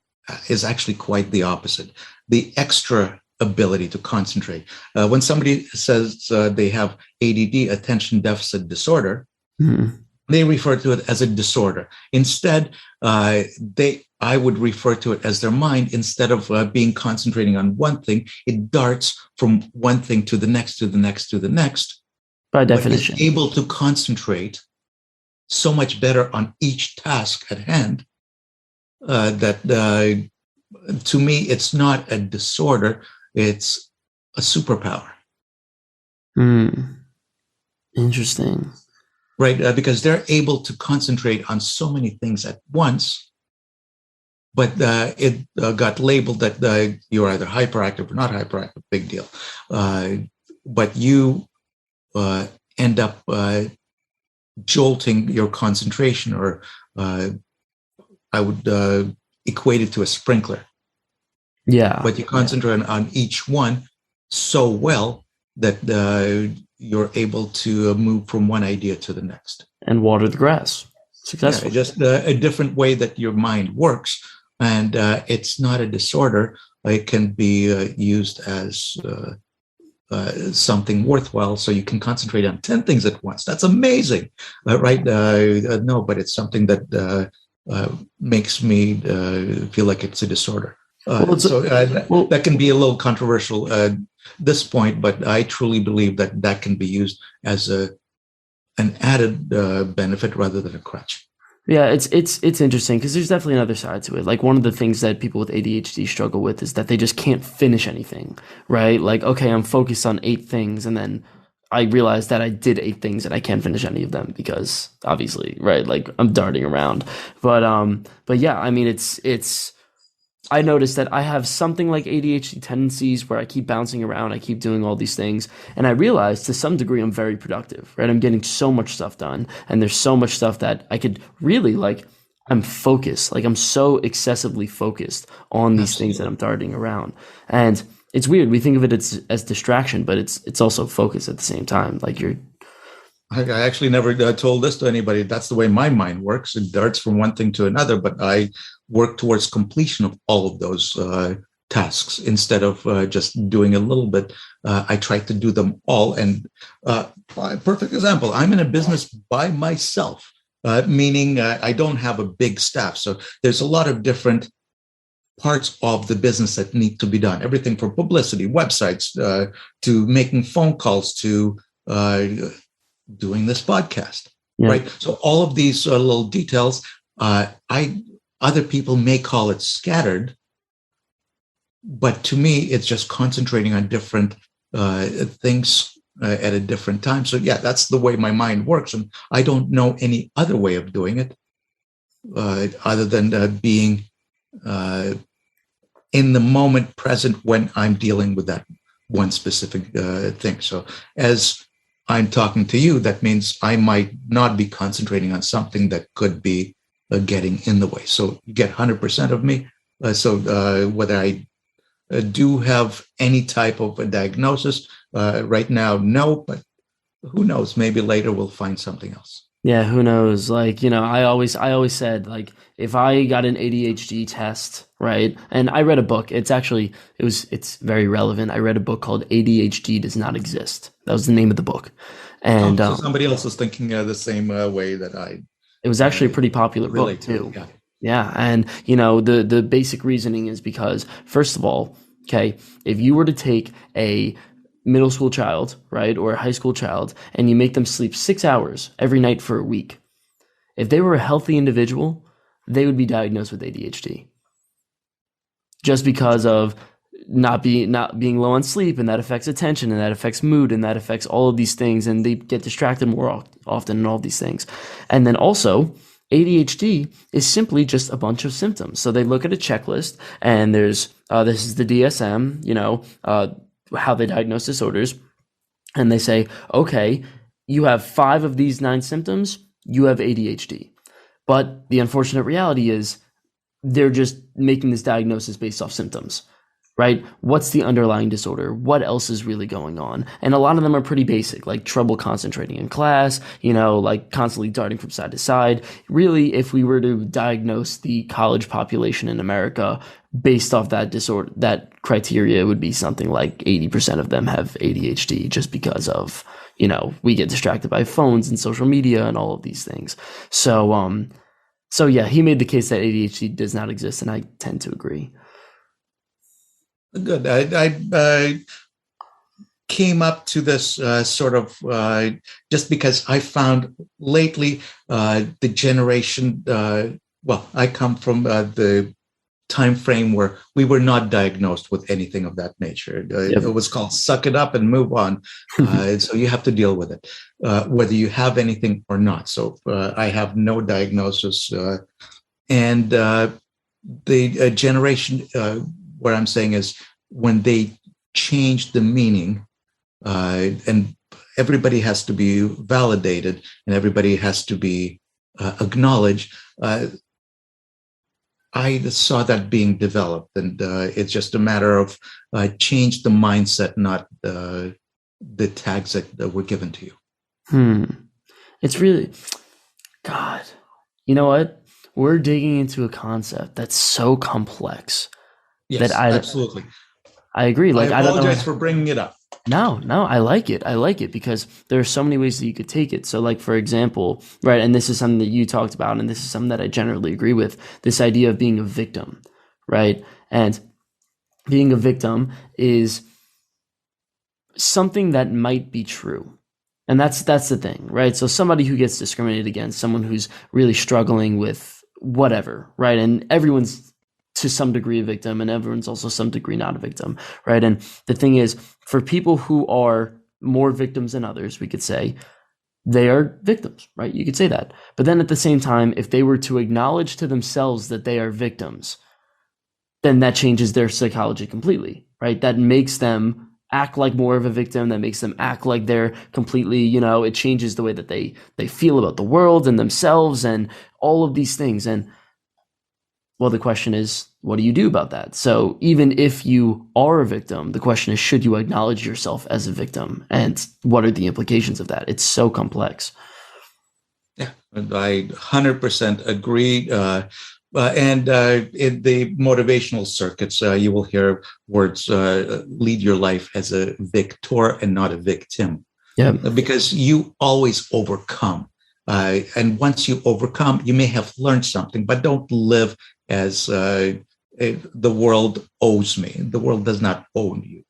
Speaker 2: is actually quite the opposite. The extra ability to concentrate. When somebody says they have ADD, attention deficit disorder, they refer to it as a disorder. Instead, I would refer to it as their mind. Instead of being concentrating on one thing, it darts from one thing to the next, to the next, to the next.
Speaker 1: By definition,
Speaker 2: but is able to concentrate so much better on each task at hand that to me, it's not a disorder, it's a superpower.
Speaker 1: Interesting.
Speaker 2: Right, because they're able to concentrate on so many things at once, but it got labeled that you're either hyperactive or not hyperactive, big deal. But you end up jolting your concentration, or I would equate it to a sprinkler.
Speaker 1: Yeah.
Speaker 2: But you concentrate on each one so well that you're able to move from one idea to the next.
Speaker 1: And water the grass successfully.
Speaker 2: Yeah, just a different way that your mind works. And it's not a disorder. It can be used as something worthwhile, so you can concentrate on 10 things at once. That's amazing, right? No, but it's something that makes me feel like it's a disorder. That can be a little controversial at this point, but I truly believe that can be used as an added benefit rather than a crutch.
Speaker 1: Yeah, it's interesting because there's definitely another side to it. Like, one of the things that people with ADHD struggle with is that they just can't finish anything, right? Like, okay, I'm focused on 8 things, and then I realize that I did 8 things and I can't finish any of them because obviously, right? Like, I'm darting around. But yeah, I mean, it's I noticed that I have something like ADHD tendencies where I keep bouncing around, I keep doing all these things, and I realize to some degree I'm very productive, right? I'm getting so much stuff done, and there's so much stuff that I could really, like, I'm focused, like I'm so excessively focused on these things that I'm darting around. And it's weird, we think of it as distraction, but it's also focus at the same time. Like,
Speaker 2: I actually never told this to anybody. That's the way my mind works. It darts from one thing to another, but I work towards completion of all of those tasks instead of just doing a little bit. I try to do them all. And perfect example, I'm in a business by myself, meaning I don't have a big staff. So there's a lot of different parts of the business that need to be done. Everything from publicity, websites, to making phone calls, to doing this podcast, right? So all of these little details, other people may call it scattered, but to me, it's just concentrating on different things at a different time. So yeah, that's the way my mind works, and I don't know any other way of doing it other than being in the moment present when I'm dealing with that one specific thing. So as I'm talking to you, that means I might not be concentrating on something that could be getting in the way. So you get 100% of me. So whether I do have any type of a diagnosis right now, no, but who knows? Maybe later we'll find something else.
Speaker 1: Yeah, who knows? Like, I always said, like, if I got an ADHD test, right? And I read a book. It's very relevant. I read a book called ADHD Does Not Exist. That was the name of the book. And
Speaker 2: so somebody else was thinking the same way that I.
Speaker 1: It was actually a pretty popular book too. Yeah. Yeah, and the basic reasoning is because, first of all, okay, if you were to take a middle school child, right, or a high school child, and you make them sleep 6 hours every night for a week, if they were a healthy individual, they would be diagnosed with ADHD. Just because of not being low on sleep, and that affects attention, and that affects mood, and that affects all of these things, and they get distracted more often and all these things. And then also, ADHD is simply just a bunch of symptoms. So they look at a checklist, and there's this is the DSM, how they diagnose disorders, and they say, okay, you have 5 of these 9 symptoms, you have ADHD. But the unfortunate reality is they're just making this diagnosis based off symptoms, right? What's the underlying disorder? What else is really going on? And a lot of them are pretty basic, like trouble concentrating in class, like constantly darting from side to side. Really, if we were to diagnose the college population in America based off that disorder, that criteria, it would be something like 80% of them have ADHD just because of, we get distracted by phones and social media and all of these things. So yeah, he made the case that ADHD does not exist, and I tend to agree.
Speaker 2: Good. I came up to this sort of just because I found lately the generation. Well, I come from the time frame where we were not diagnosed with anything of that nature.
Speaker 1: Yep.
Speaker 2: It was called "suck it up and move on." So you have to deal with it, whether you have anything or not. So I have no diagnosis, and the generation. What I'm saying is when they change the meaning, and everybody has to be validated and everybody has to be acknowledged. I saw that being developed, and it's just a matter of change the mindset, not the tags that were given to you.
Speaker 1: It's really, God, you know what? We're digging into a concept that's so complex.
Speaker 2: Yes, absolutely.
Speaker 1: I agree. Like,
Speaker 2: I apologize for bringing it up.
Speaker 1: No, I like it. I like it because there are so many ways that you could take it. So, like, for example, right, and this is something that you talked about, and this is something that I generally agree with, this idea of being a victim, right? And being a victim is something that might be true. And that's the thing, right? So somebody who gets discriminated against, someone who's really struggling with whatever, right? And everyone's to some degree a victim, and everyone's also some degree not a victim, right? And the thing is, for people who are more victims than others, we could say they are victims, right? You could say that. But then at the same time, if they were to acknowledge to themselves that they are victims, then that changes their psychology completely, right? That makes them act like more of a victim, that makes them act like they're completely, it changes the way that they feel about the world and themselves and all of these things. And well, the question is, what do you do about that? So even if you are a victim, the question is, should you acknowledge yourself as a victim? And what are the implications of that? It's so complex.
Speaker 2: Yeah, I 100% agree. And in the motivational circuits, you will hear words, lead your life as a victor and not a victim.
Speaker 1: Yeah.
Speaker 2: Because you always overcome. And once you overcome, you may have learned something, but don't live as the world owes me. The world does not own you.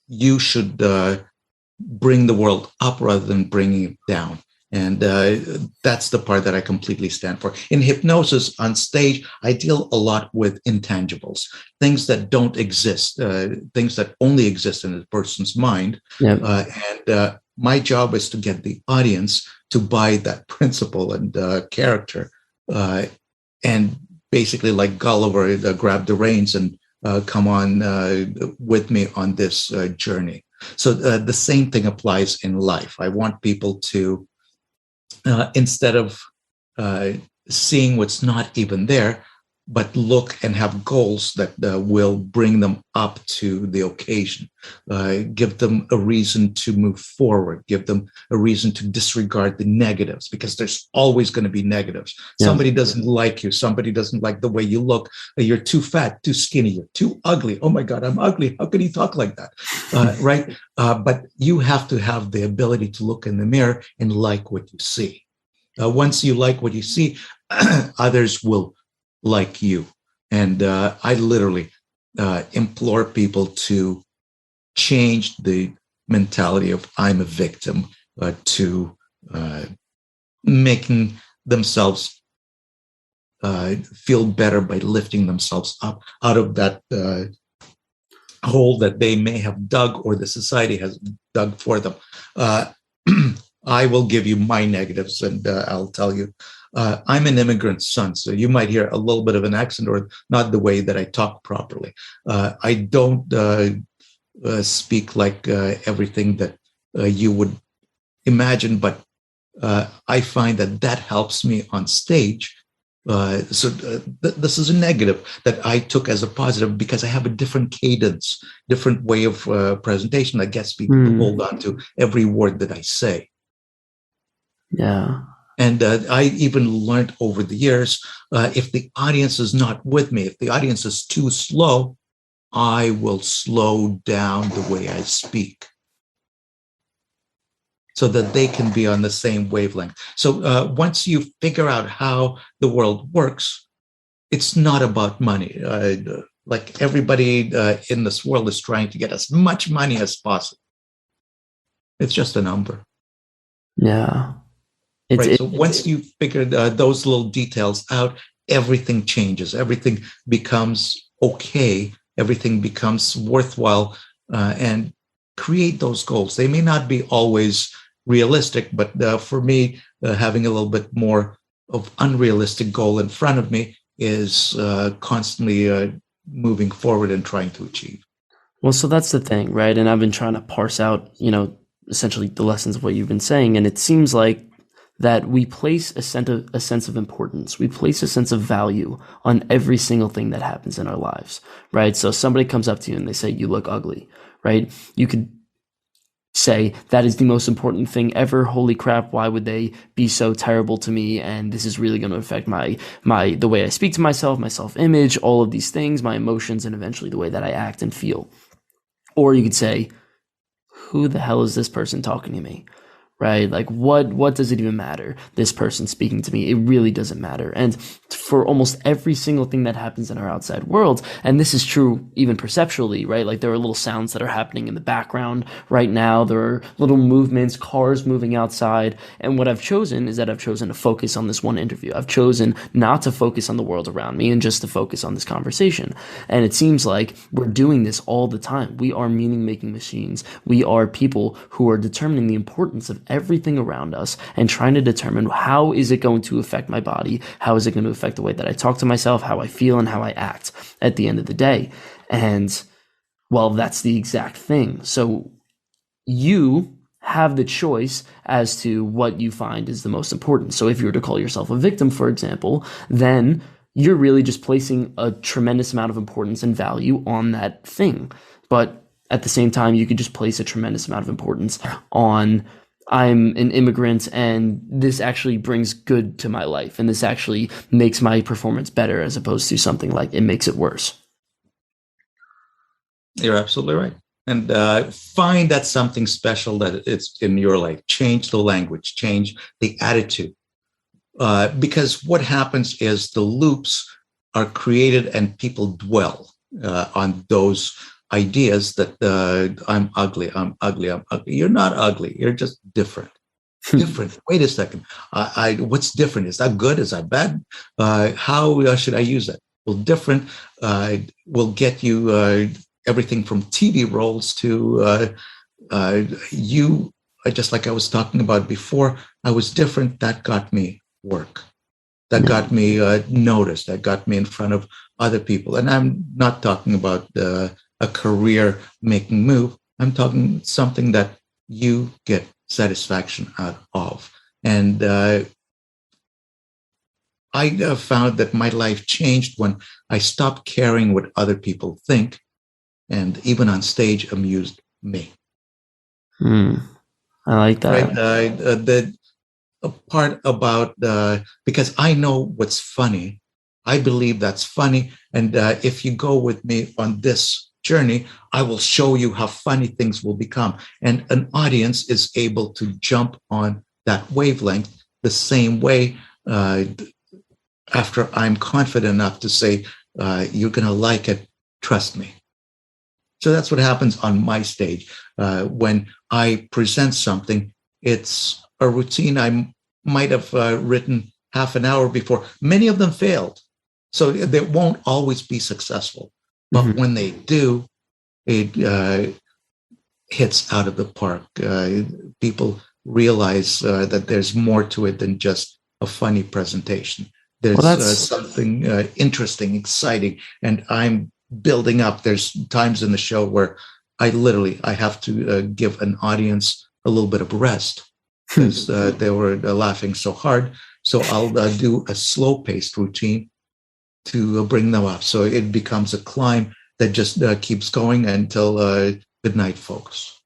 Speaker 2: You should bring the world up rather than bringing it down. And that's the part that I completely stand for. In hypnosis on stage, I deal a lot with intangibles, things that don't exist, things that only exist in a person's mind.
Speaker 1: Yeah.
Speaker 2: And my job is to get the audience to buy that principle and character, and basically, like Gulliver, grab the reins and come on with me on this journey. So the same thing applies in life. I want people to, instead of seeing what's not even there, but look and have goals that will bring them up to the occasion, give them a reason to move forward, give them a reason to disregard the negatives, because there's always going to be negatives. Yeah. Somebody doesn't like you. Somebody doesn't like the way you look. You're too fat, too skinny, you're too ugly. Oh my God, I'm ugly. How can you talk like that? Right? But you have to have the ability to look in the mirror and like what you see. Once you like what you see, others will like you. And I literally implore people to change the mentality of I'm a victim to making themselves feel better by lifting themselves up out of that hole that they may have dug or the society has dug for them. I will give you my negatives, and I'll tell you, I'm an immigrant son, so you might hear a little bit of an accent or not the way that I talk properly. I don't speak like everything that you would imagine, but I find that helps me on stage. This is a negative that I took as a positive because I have a different cadence, different way of presentation that gets people to hold on to every word that I say.
Speaker 1: Yeah.
Speaker 2: And I even learned over the years, if the audience is not with me, if the audience is too slow, I will slow down the way I speak so that they can be on the same wavelength. So once you figure out how the world works, it's not about money. Like everybody in this world is trying to get as much money as possible. It's just a number.
Speaker 1: Yeah.
Speaker 2: Right. So once you figure those little details out, everything changes. Everything becomes okay. Everything becomes worthwhile, and create those goals. They may not be always realistic, but for me, having a little bit more of unrealistic goal in front of me is constantly moving forward and trying to achieve.
Speaker 1: Well, so that's the thing, right? And I've been trying to parse out, essentially the lessons of what you've been saying. And it seems like that we place a sense of importance. We place a sense of value on every single thing that happens in our lives, right? So somebody comes up to you and they say, you look ugly, right? You could say that is the most important thing ever. Holy crap, why would they be so terrible to me? And this is really going to affect the way I speak to myself, my self-image, all of these things, my emotions, and eventually the way that I act and feel. Or you could say, who the hell is this person talking to me? Right? Like, what does it even matter? This person speaking to me, it really doesn't matter. And for almost every single thing that happens in our outside world, and this is true even perceptually, right? Like there are little sounds that are happening in the background right now. There are little movements, cars moving outside. And what I've chosen is that I've chosen to focus on this one interview. I've chosen not to focus on the world around me and just to focus on this conversation. And it seems like we're doing this all the time. We are meaning-making machines. We are people who are determining the importance of everything around us and trying to determine how is it going to affect my body? How is it going to affect the way that I talk to myself, how I feel, and how I act at the end of the day? And well, that's the exact thing. So you have the choice as to what you find is the most important. So if you were to call yourself a victim, for example, then you're really just placing a tremendous amount of importance and value on that thing. But at the same time, you could just place a tremendous amount of importance on I'm an immigrant and this actually brings good to my life and this actually makes my performance better as opposed to something like it makes it worse.
Speaker 2: You're absolutely right. And find that something special that it's in your life. Change the language, change the attitude. Because what happens is the loops are created and people dwell on those ideas that I'm ugly, I'm ugly, I'm ugly. You're not ugly. You're just different. Different. Wait a second. What's different? Is that good? Is that bad? How should I use that? Well, different will get you everything from TV roles to you. Just like I was talking about before, I was different. That got me work. That got me noticed. That got me in front of other people. And I'm not talking about a career making move. I'm talking something that you get satisfaction out of. And I found that my life changed when I stopped caring what other people think, and even on stage amused me.
Speaker 1: I like that.
Speaker 2: Right? The part about because I know what's funny. I believe that's funny. And if you go with me on this journey, I will show you how funny things will become. And an audience is able to jump on that wavelength the same way after I'm confident enough to say, you're going to like it, trust me. So that's what happens on my stage. When I present something, it's a routine I might have written half an hour before. Many of them failed. So they won't always be successful. But when they do, it hits out of the park. People realize that there's more to it than just a funny presentation. There's something interesting, exciting, and I'm building up. There's times in the show where I have to give an audience a little bit of rest because they were laughing so hard. So I'll do a slow-paced routine to bring them up. So it becomes a climb that just keeps going until good night, folks.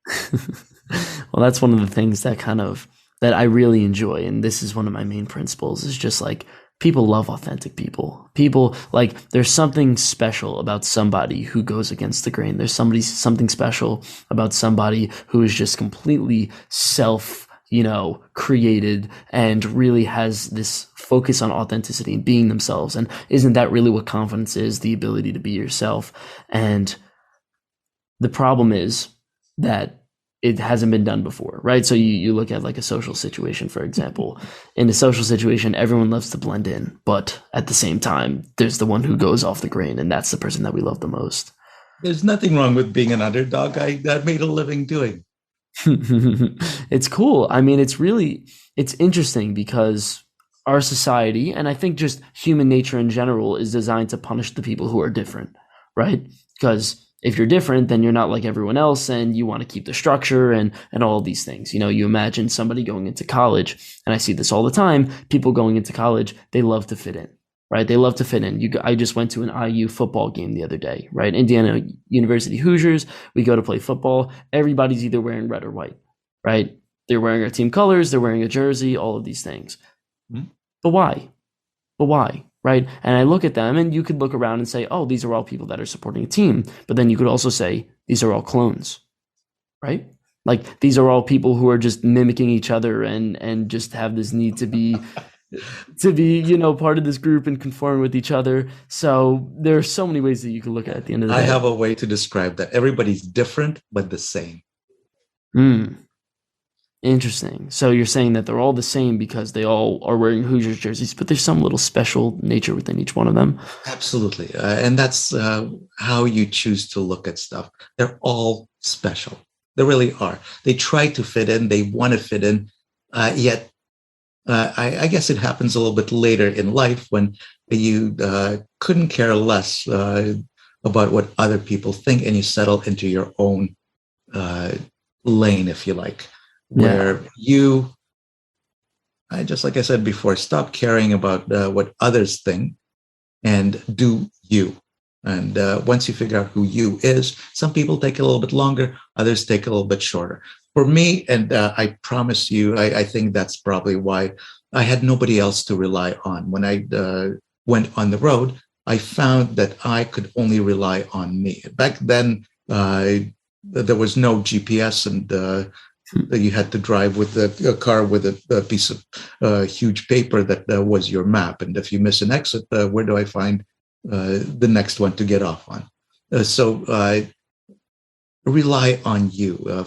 Speaker 1: Well, that's one of the things that I really enjoy, and this is one of my main principles, is just like people love authentic people. People like there's something special about somebody who goes against the grain. There's something special about somebody who is just completely created and really has this focus on authenticity and being themselves. And isn't that really what confidence is? The ability to be yourself. And the problem is that it hasn't been done before, right? So you look at like a social situation, for example. In a social situation, everyone loves to blend in, but at the same time, there's the one who goes off the grain, and that's the person that we love the most.
Speaker 2: There's nothing wrong with being an underdog. I made a living doing.
Speaker 1: It's cool. I mean, it's interesting because our society, and I think just human nature in general, is designed to punish the people who are different, right? Because if you're different, then you're not like everyone else, and you want to keep the structure and all of these things. You imagine somebody going into college, and I see this all the time. People going into college, they love to fit in, right? They love to fit in. I just went to an IU football game the other day, right? Indiana University Hoosiers. We go to play football. Everybody's either wearing red or white, right? They're wearing our team colors. They're wearing a jersey. All of these things. Mm-hmm. But why? Right? And I look at them, and you could look around and say, oh, these are all people that are supporting a team. But then you could also say, these are all clones, right? Like, these are all people who are just mimicking each other and just have this need to be, part of this group and conform with each other. So there are so many ways that you can look at the end of the day.
Speaker 2: I have a way to describe that. Everybody's different, but the same.
Speaker 1: Interesting. So you're saying that they're all the same because they all are wearing Hoosiers jerseys, but there's some little special nature within each one of them.
Speaker 2: Absolutely. And that's how you choose to look at stuff. They're all special. They really are. They try to fit in. They want to fit in. Yet, I guess it happens a little bit later in life when you couldn't care less about what other people think, and you settle into your own lane, if you like. Where you, just like I said before, stop caring about what others think and do you. And once you figure out who you is, some people take a little bit longer, others take a little bit shorter. For me, and I promise you, I think that's probably why I had nobody else to rely on. When I went on the road, I found that I could only rely on me. Back then, there was no GPS, and you had to drive with a car with a piece of huge paper that was your map. And if you miss an exit, where do I find the next one to get off on? So rely on you.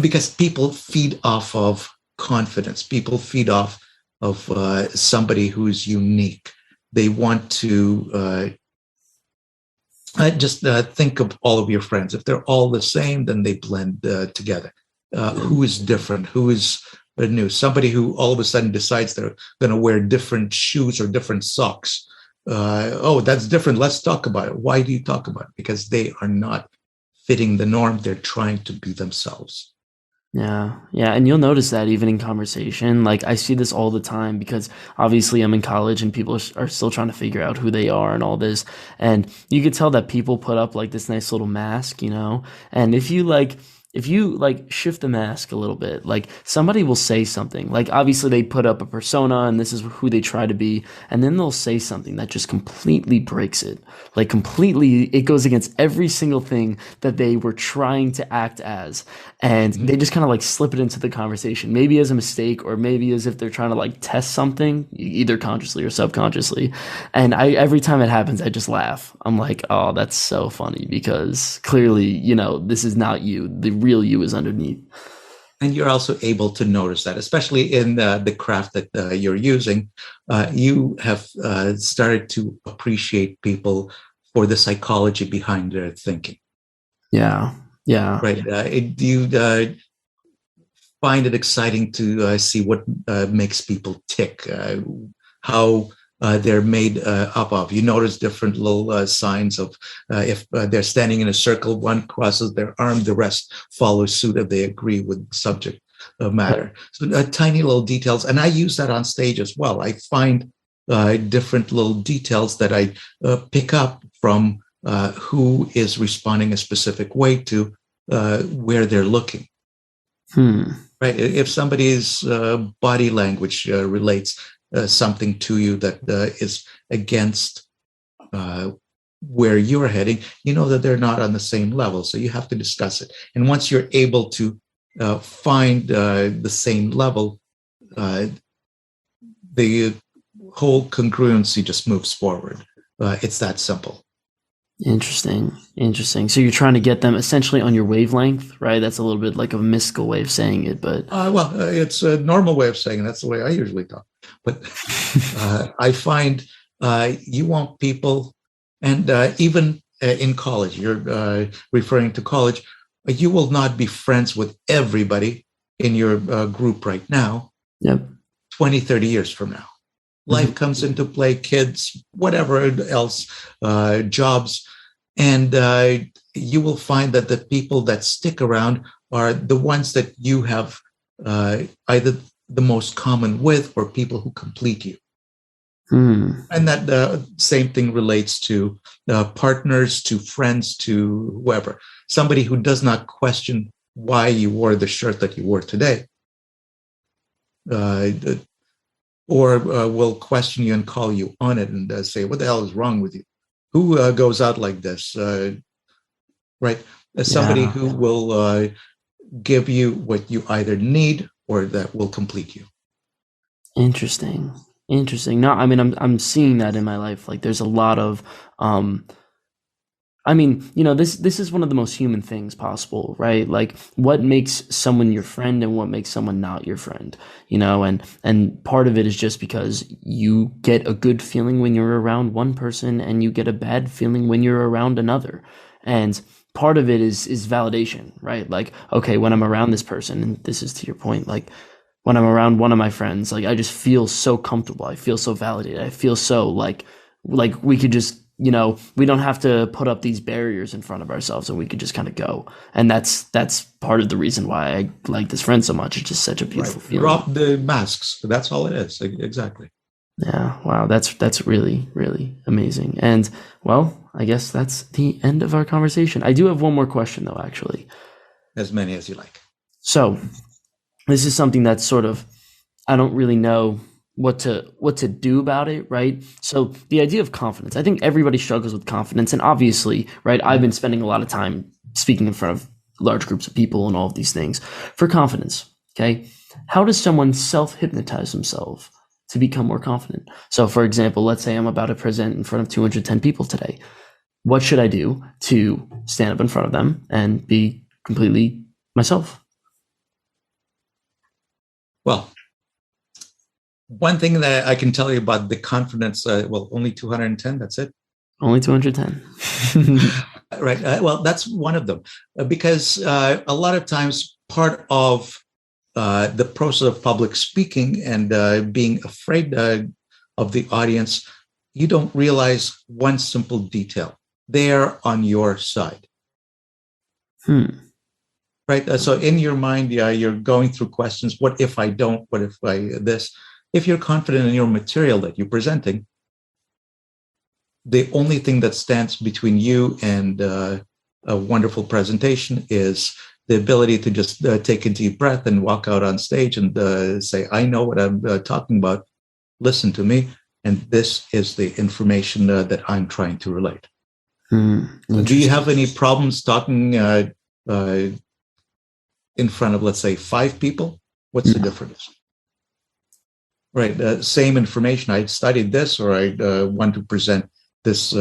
Speaker 2: Because people feed off of confidence. People feed off of somebody who's unique. They want to just think of all of your friends. If they're all the same, then they blend together. Who is different? Who is new? Somebody who all of a sudden decides they're going to wear different shoes or different socks. That's different. Let's talk about it. Why do you talk about it? Because they are not fitting the norm. They're trying to be themselves.
Speaker 1: Yeah. And you'll notice that even in conversation, like I see this all the time because obviously I'm in college and people are still trying to figure out who they are and all this. And you could tell that people put up like this nice little mask, and if you shift the mask a little bit, like somebody will say something, like obviously they put up a persona and this is who they try to be. And then they'll say something that just completely breaks it. Like completely, it goes against every single thing that they were trying to act as. And they just kind of like slip it into the conversation, maybe as a mistake or maybe as if they're trying to like test something, either consciously or subconsciously. And every time it happens, I just laugh. I'm like, oh, that's so funny because clearly, this is not you. The real you is underneath.
Speaker 2: And you're also able to notice that, especially in the craft that you're using. You have started to appreciate people for the psychology behind their thinking.
Speaker 1: Yeah.
Speaker 2: Right. Do you find it exciting to see what makes people tick? How they're made up of. You notice different little signs of if they're standing in a circle, one crosses their arm, the rest follow suit if they agree with the subject. matter. So tiny little details, and I use that on stage as well. I find different little details that I pick up from who is responding a specific way to where they're looking. Right. If somebody's body language relates something to you that is against where you're heading, you know that they're not on the same level. So you have to discuss it. And once you're able to find the same level, the whole congruency just moves forward. It's that simple.
Speaker 1: Interesting. So you're trying to get them essentially on your wavelength, right? That's a little bit like a mystical way of saying it, but
Speaker 2: it's a normal way of saying it. That's the way I usually talk. But I find you want people, and even in college, you're referring to college, you will not be friends with everybody in your group right now.
Speaker 1: Yep.
Speaker 2: 20, 30 years from now. Life comes into play, kids, whatever else, jobs. And you will find that the people that stick around are the ones that you have either the most common with or people who complete you. And that same thing relates to partners, to friends, to whoever. Somebody who does not question why you wore the shirt that you wore today. Or will question you and call you on it and say, what the hell is wrong with you? Who goes out like this? Right? Somebody who will give you what you either need or that will complete you.
Speaker 1: Interesting. No, I mean, I'm seeing that in my life. Like there's a lot of, I mean, you know, this is one of the most human things possible, right? Like what makes someone your friend and what makes someone not your friend, you know, and part of it is just because you get a good feeling when you're around one person and you get a bad feeling when you're around another. And part of it is validation, right? Like, okay, when I'm around this person, and this is to your point, like when I'm around one of my friends, like I just feel so comfortable. I feel so validated. I feel so like we could just, you know, we don't have to put up these barriers in front of ourselves and we could just kind of go. And that's part of the reason why I like this friend so much. It's just such a beautiful feeling.
Speaker 2: Drop the masks. That's all it is. Exactly.
Speaker 1: Yeah. Wow. That's really, really amazing. And well, I guess that's the end of our conversation. I do have one more question though, actually.
Speaker 2: As many as you like.
Speaker 1: So this is something that's sort of, I don't really know what to do about it, right? So the idea of confidence, I think everybody struggles with confidence. And obviously, right, I've been spending a lot of time speaking in front of large groups of people and all of these things for confidence, okay? How does someone self-hypnotize themselves to become more confident? So for example, let's say I'm about to present in front of 210 people today. What should I do to stand up in front of them and be completely myself?
Speaker 2: Well, one thing that I can tell you about the confidence, only 210, that's it?
Speaker 1: Only 210.
Speaker 2: Right. Well, that's one of them. Because a lot of times part of the process of public speaking and being afraid of the audience, you don't realize one simple detail. They're on your side. Right. So in your mind, you're going through questions. What if I don't? What if I this? If you're confident in your material that you're presenting, the only thing that stands between you and a wonderful presentation is the ability to just take a deep breath and walk out on stage and say, I know what I'm talking about. Listen to me. And this is the information that I'm trying to relate. Do you have any problems talking in front of, let's say, 5 people? What's the difference? Right. Same information. I studied this, or I want to present this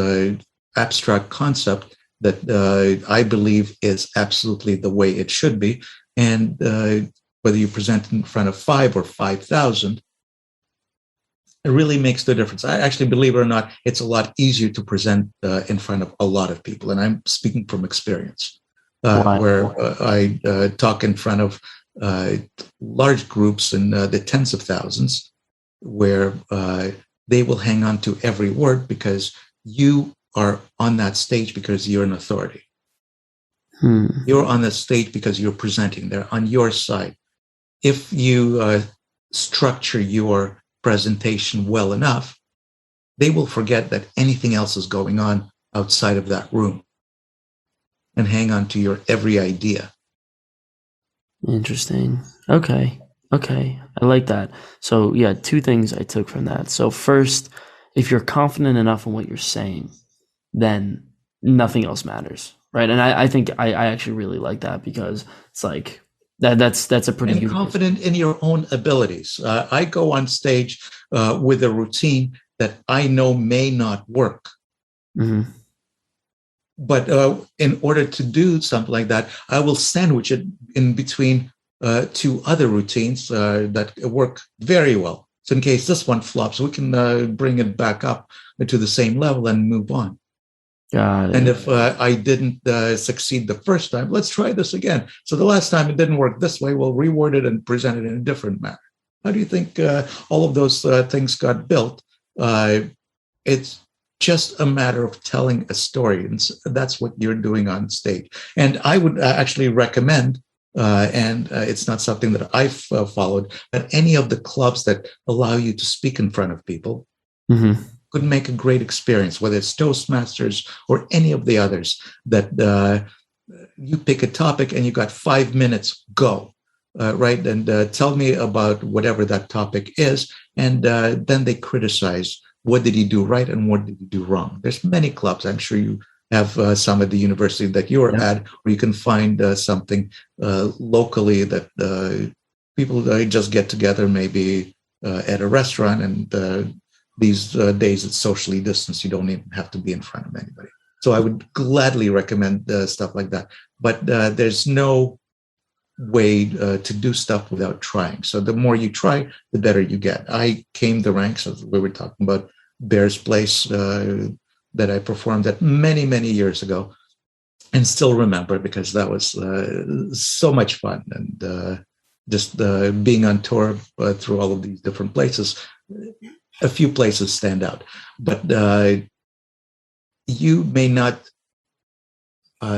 Speaker 2: abstract concept that I believe is absolutely the way it should be. And whether you present in front of 5 or 5,000, it really makes the difference. I actually, believe it or not, it's a lot easier to present in front of a lot of people. And I'm speaking from experience, where I talk in front of large groups in the tens of thousands, where they will hang on to every word because you are on that stage because you're an authority. You're on the stage because you're presenting. They're on your side. if you structure your presentation well enough, they will forget that anything else is going on outside of that room and hang on to your every idea.
Speaker 1: Interesting. Okay. Okay. I like that. So, yeah, two things I took from that. So, first, if you're confident enough in what you're saying, then nothing else matters. Right. And I think I actually really like that because it's like that's a pretty
Speaker 2: And
Speaker 1: universal.
Speaker 2: confident in your own abilities. I go on stage with a routine that I know may not work.
Speaker 1: Mm-hmm.
Speaker 2: But in order to do something like that, I will sandwich it in between two other routines that work very well. So in case this one flops, we can bring it back up to the same level and move on.
Speaker 1: Got
Speaker 2: And
Speaker 1: it.
Speaker 2: if I didn't succeed the first time, let's try this again. So the last time it didn't work this way, we'll reword it and present it in a different manner. How do you think all of those things got built? It's just a matter of telling a story. And that's what you're doing on stage. And I would actually recommend, and it's not something that I've followed, but any of the clubs that allow you to speak in front of people
Speaker 1: Mm-hmm.
Speaker 2: could make a great experience, whether it's Toastmasters or any of the others that you pick a topic and you got 5 minutes, go. Right. And tell me about whatever that topic is. And then they criticize what did he do right and what did he do wrong. There's many clubs. I'm sure you have some at the university that you're
Speaker 1: Yeah.
Speaker 2: at, or you can find something locally that people just get together, maybe at a restaurant. And these days it's socially distanced. You don't even have to be in front of anybody. So I would gladly recommend stuff like that. But there's no way to do stuff without trying. So the more you try, the better you get. I came the ranks, as we were talking about Bear's Place that I performed at many, many years ago, and still remember because that was so much fun. And just being on tour through all of these different places, a few places stand out. But you may not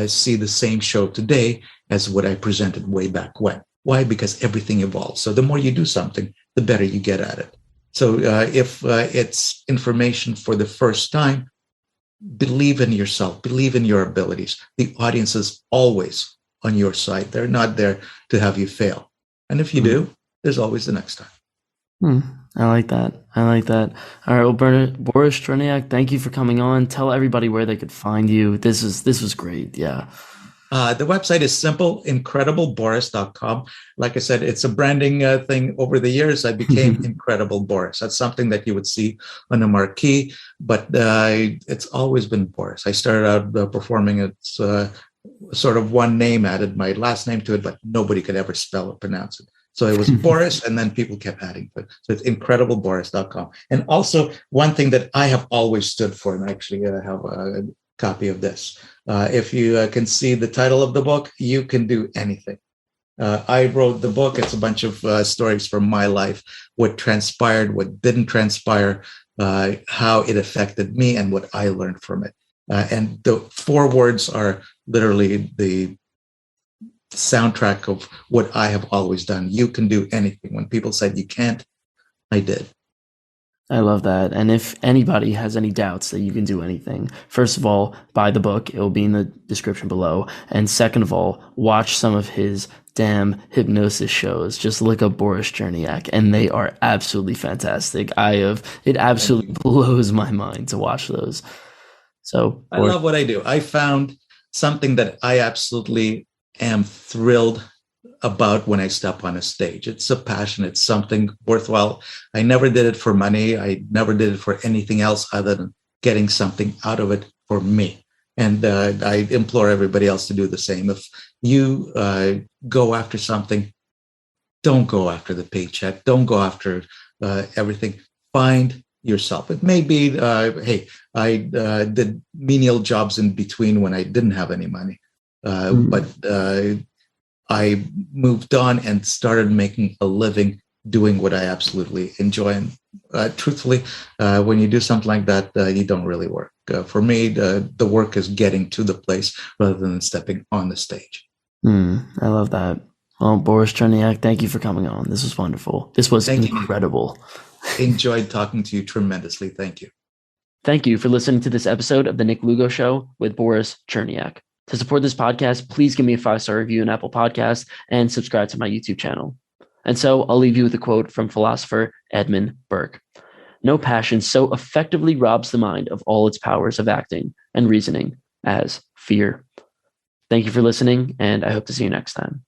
Speaker 2: see the same show today as what I presented way back when. Why? Because everything evolves. So the more you do something, the better you get at it. So if it's information for the first time, believe in yourself, believe in your abilities. The audience is always on your side. They're not there to have you fail. And if you do, there's always the next time.
Speaker 1: I like that. I like that. All right, well, Boris Cherniak, thank you for coming on. Tell everybody where they could find you. This was great. Yeah.
Speaker 2: The website is simple, incredibleBoris.com. Like I said, it's a branding thing. Over the years, I became Incredible Boris. That's something that you would see on a marquee, but it's always been Boris. I started out performing it's sort of one name, added my last name to it, but nobody could ever spell or pronounce it. So it was Boris, and then people kept adding to it. So it's incredibleBoris.com. And also, one thing that I have always stood for, and I actually have a copy of this. If you can see the title of the book, you can do anything. I wrote the book. It's a bunch of stories from my life, what transpired, what didn't transpire, how it affected me, and what I learned from it. And the 4 words are literally the soundtrack of what I have always done. You can do anything. When people said you can't, I did.
Speaker 1: I love that. And if anybody has any doubts that you can do anything, first of all, buy the book. It will be in the description below. And second of all, watch some of his damn hypnosis shows. Just look up Boris Cherniak, and they are absolutely fantastic. It absolutely blows my mind to watch those. So
Speaker 2: I love what I do. I found something that I absolutely am thrilled about when I step on a stage. It's a passion. It's something worthwhile. I never did it for money. I never did it for anything else other than getting something out of it for me. And I implore everybody else to do the same. If you go after something, don't go after the paycheck. Don't go after everything. Find yourself. It may be, hey, I did menial jobs in between when I didn't have any money. But I moved on and started making a living doing what I absolutely enjoy. And truthfully, when you do something like that, you don't really work. For me, the work is getting to the place rather than stepping on the stage.
Speaker 1: I love that. Boris Cherniak, thank you for coming on. This was wonderful. This was
Speaker 2: Thank you.
Speaker 1: incredible.
Speaker 2: Enjoyed talking to you tremendously. Thank you.
Speaker 1: Thank you for listening to this episode of The Nick Lugo Show with Boris Cherniak. To support this podcast, please give me a 5-star review on Apple Podcasts and subscribe to my YouTube channel. And so I'll leave you with a quote from philosopher Edmund Burke. No passion so effectively robs the mind of all its powers of acting and reasoning as fear. Thank you for listening, and I hope to see you next time.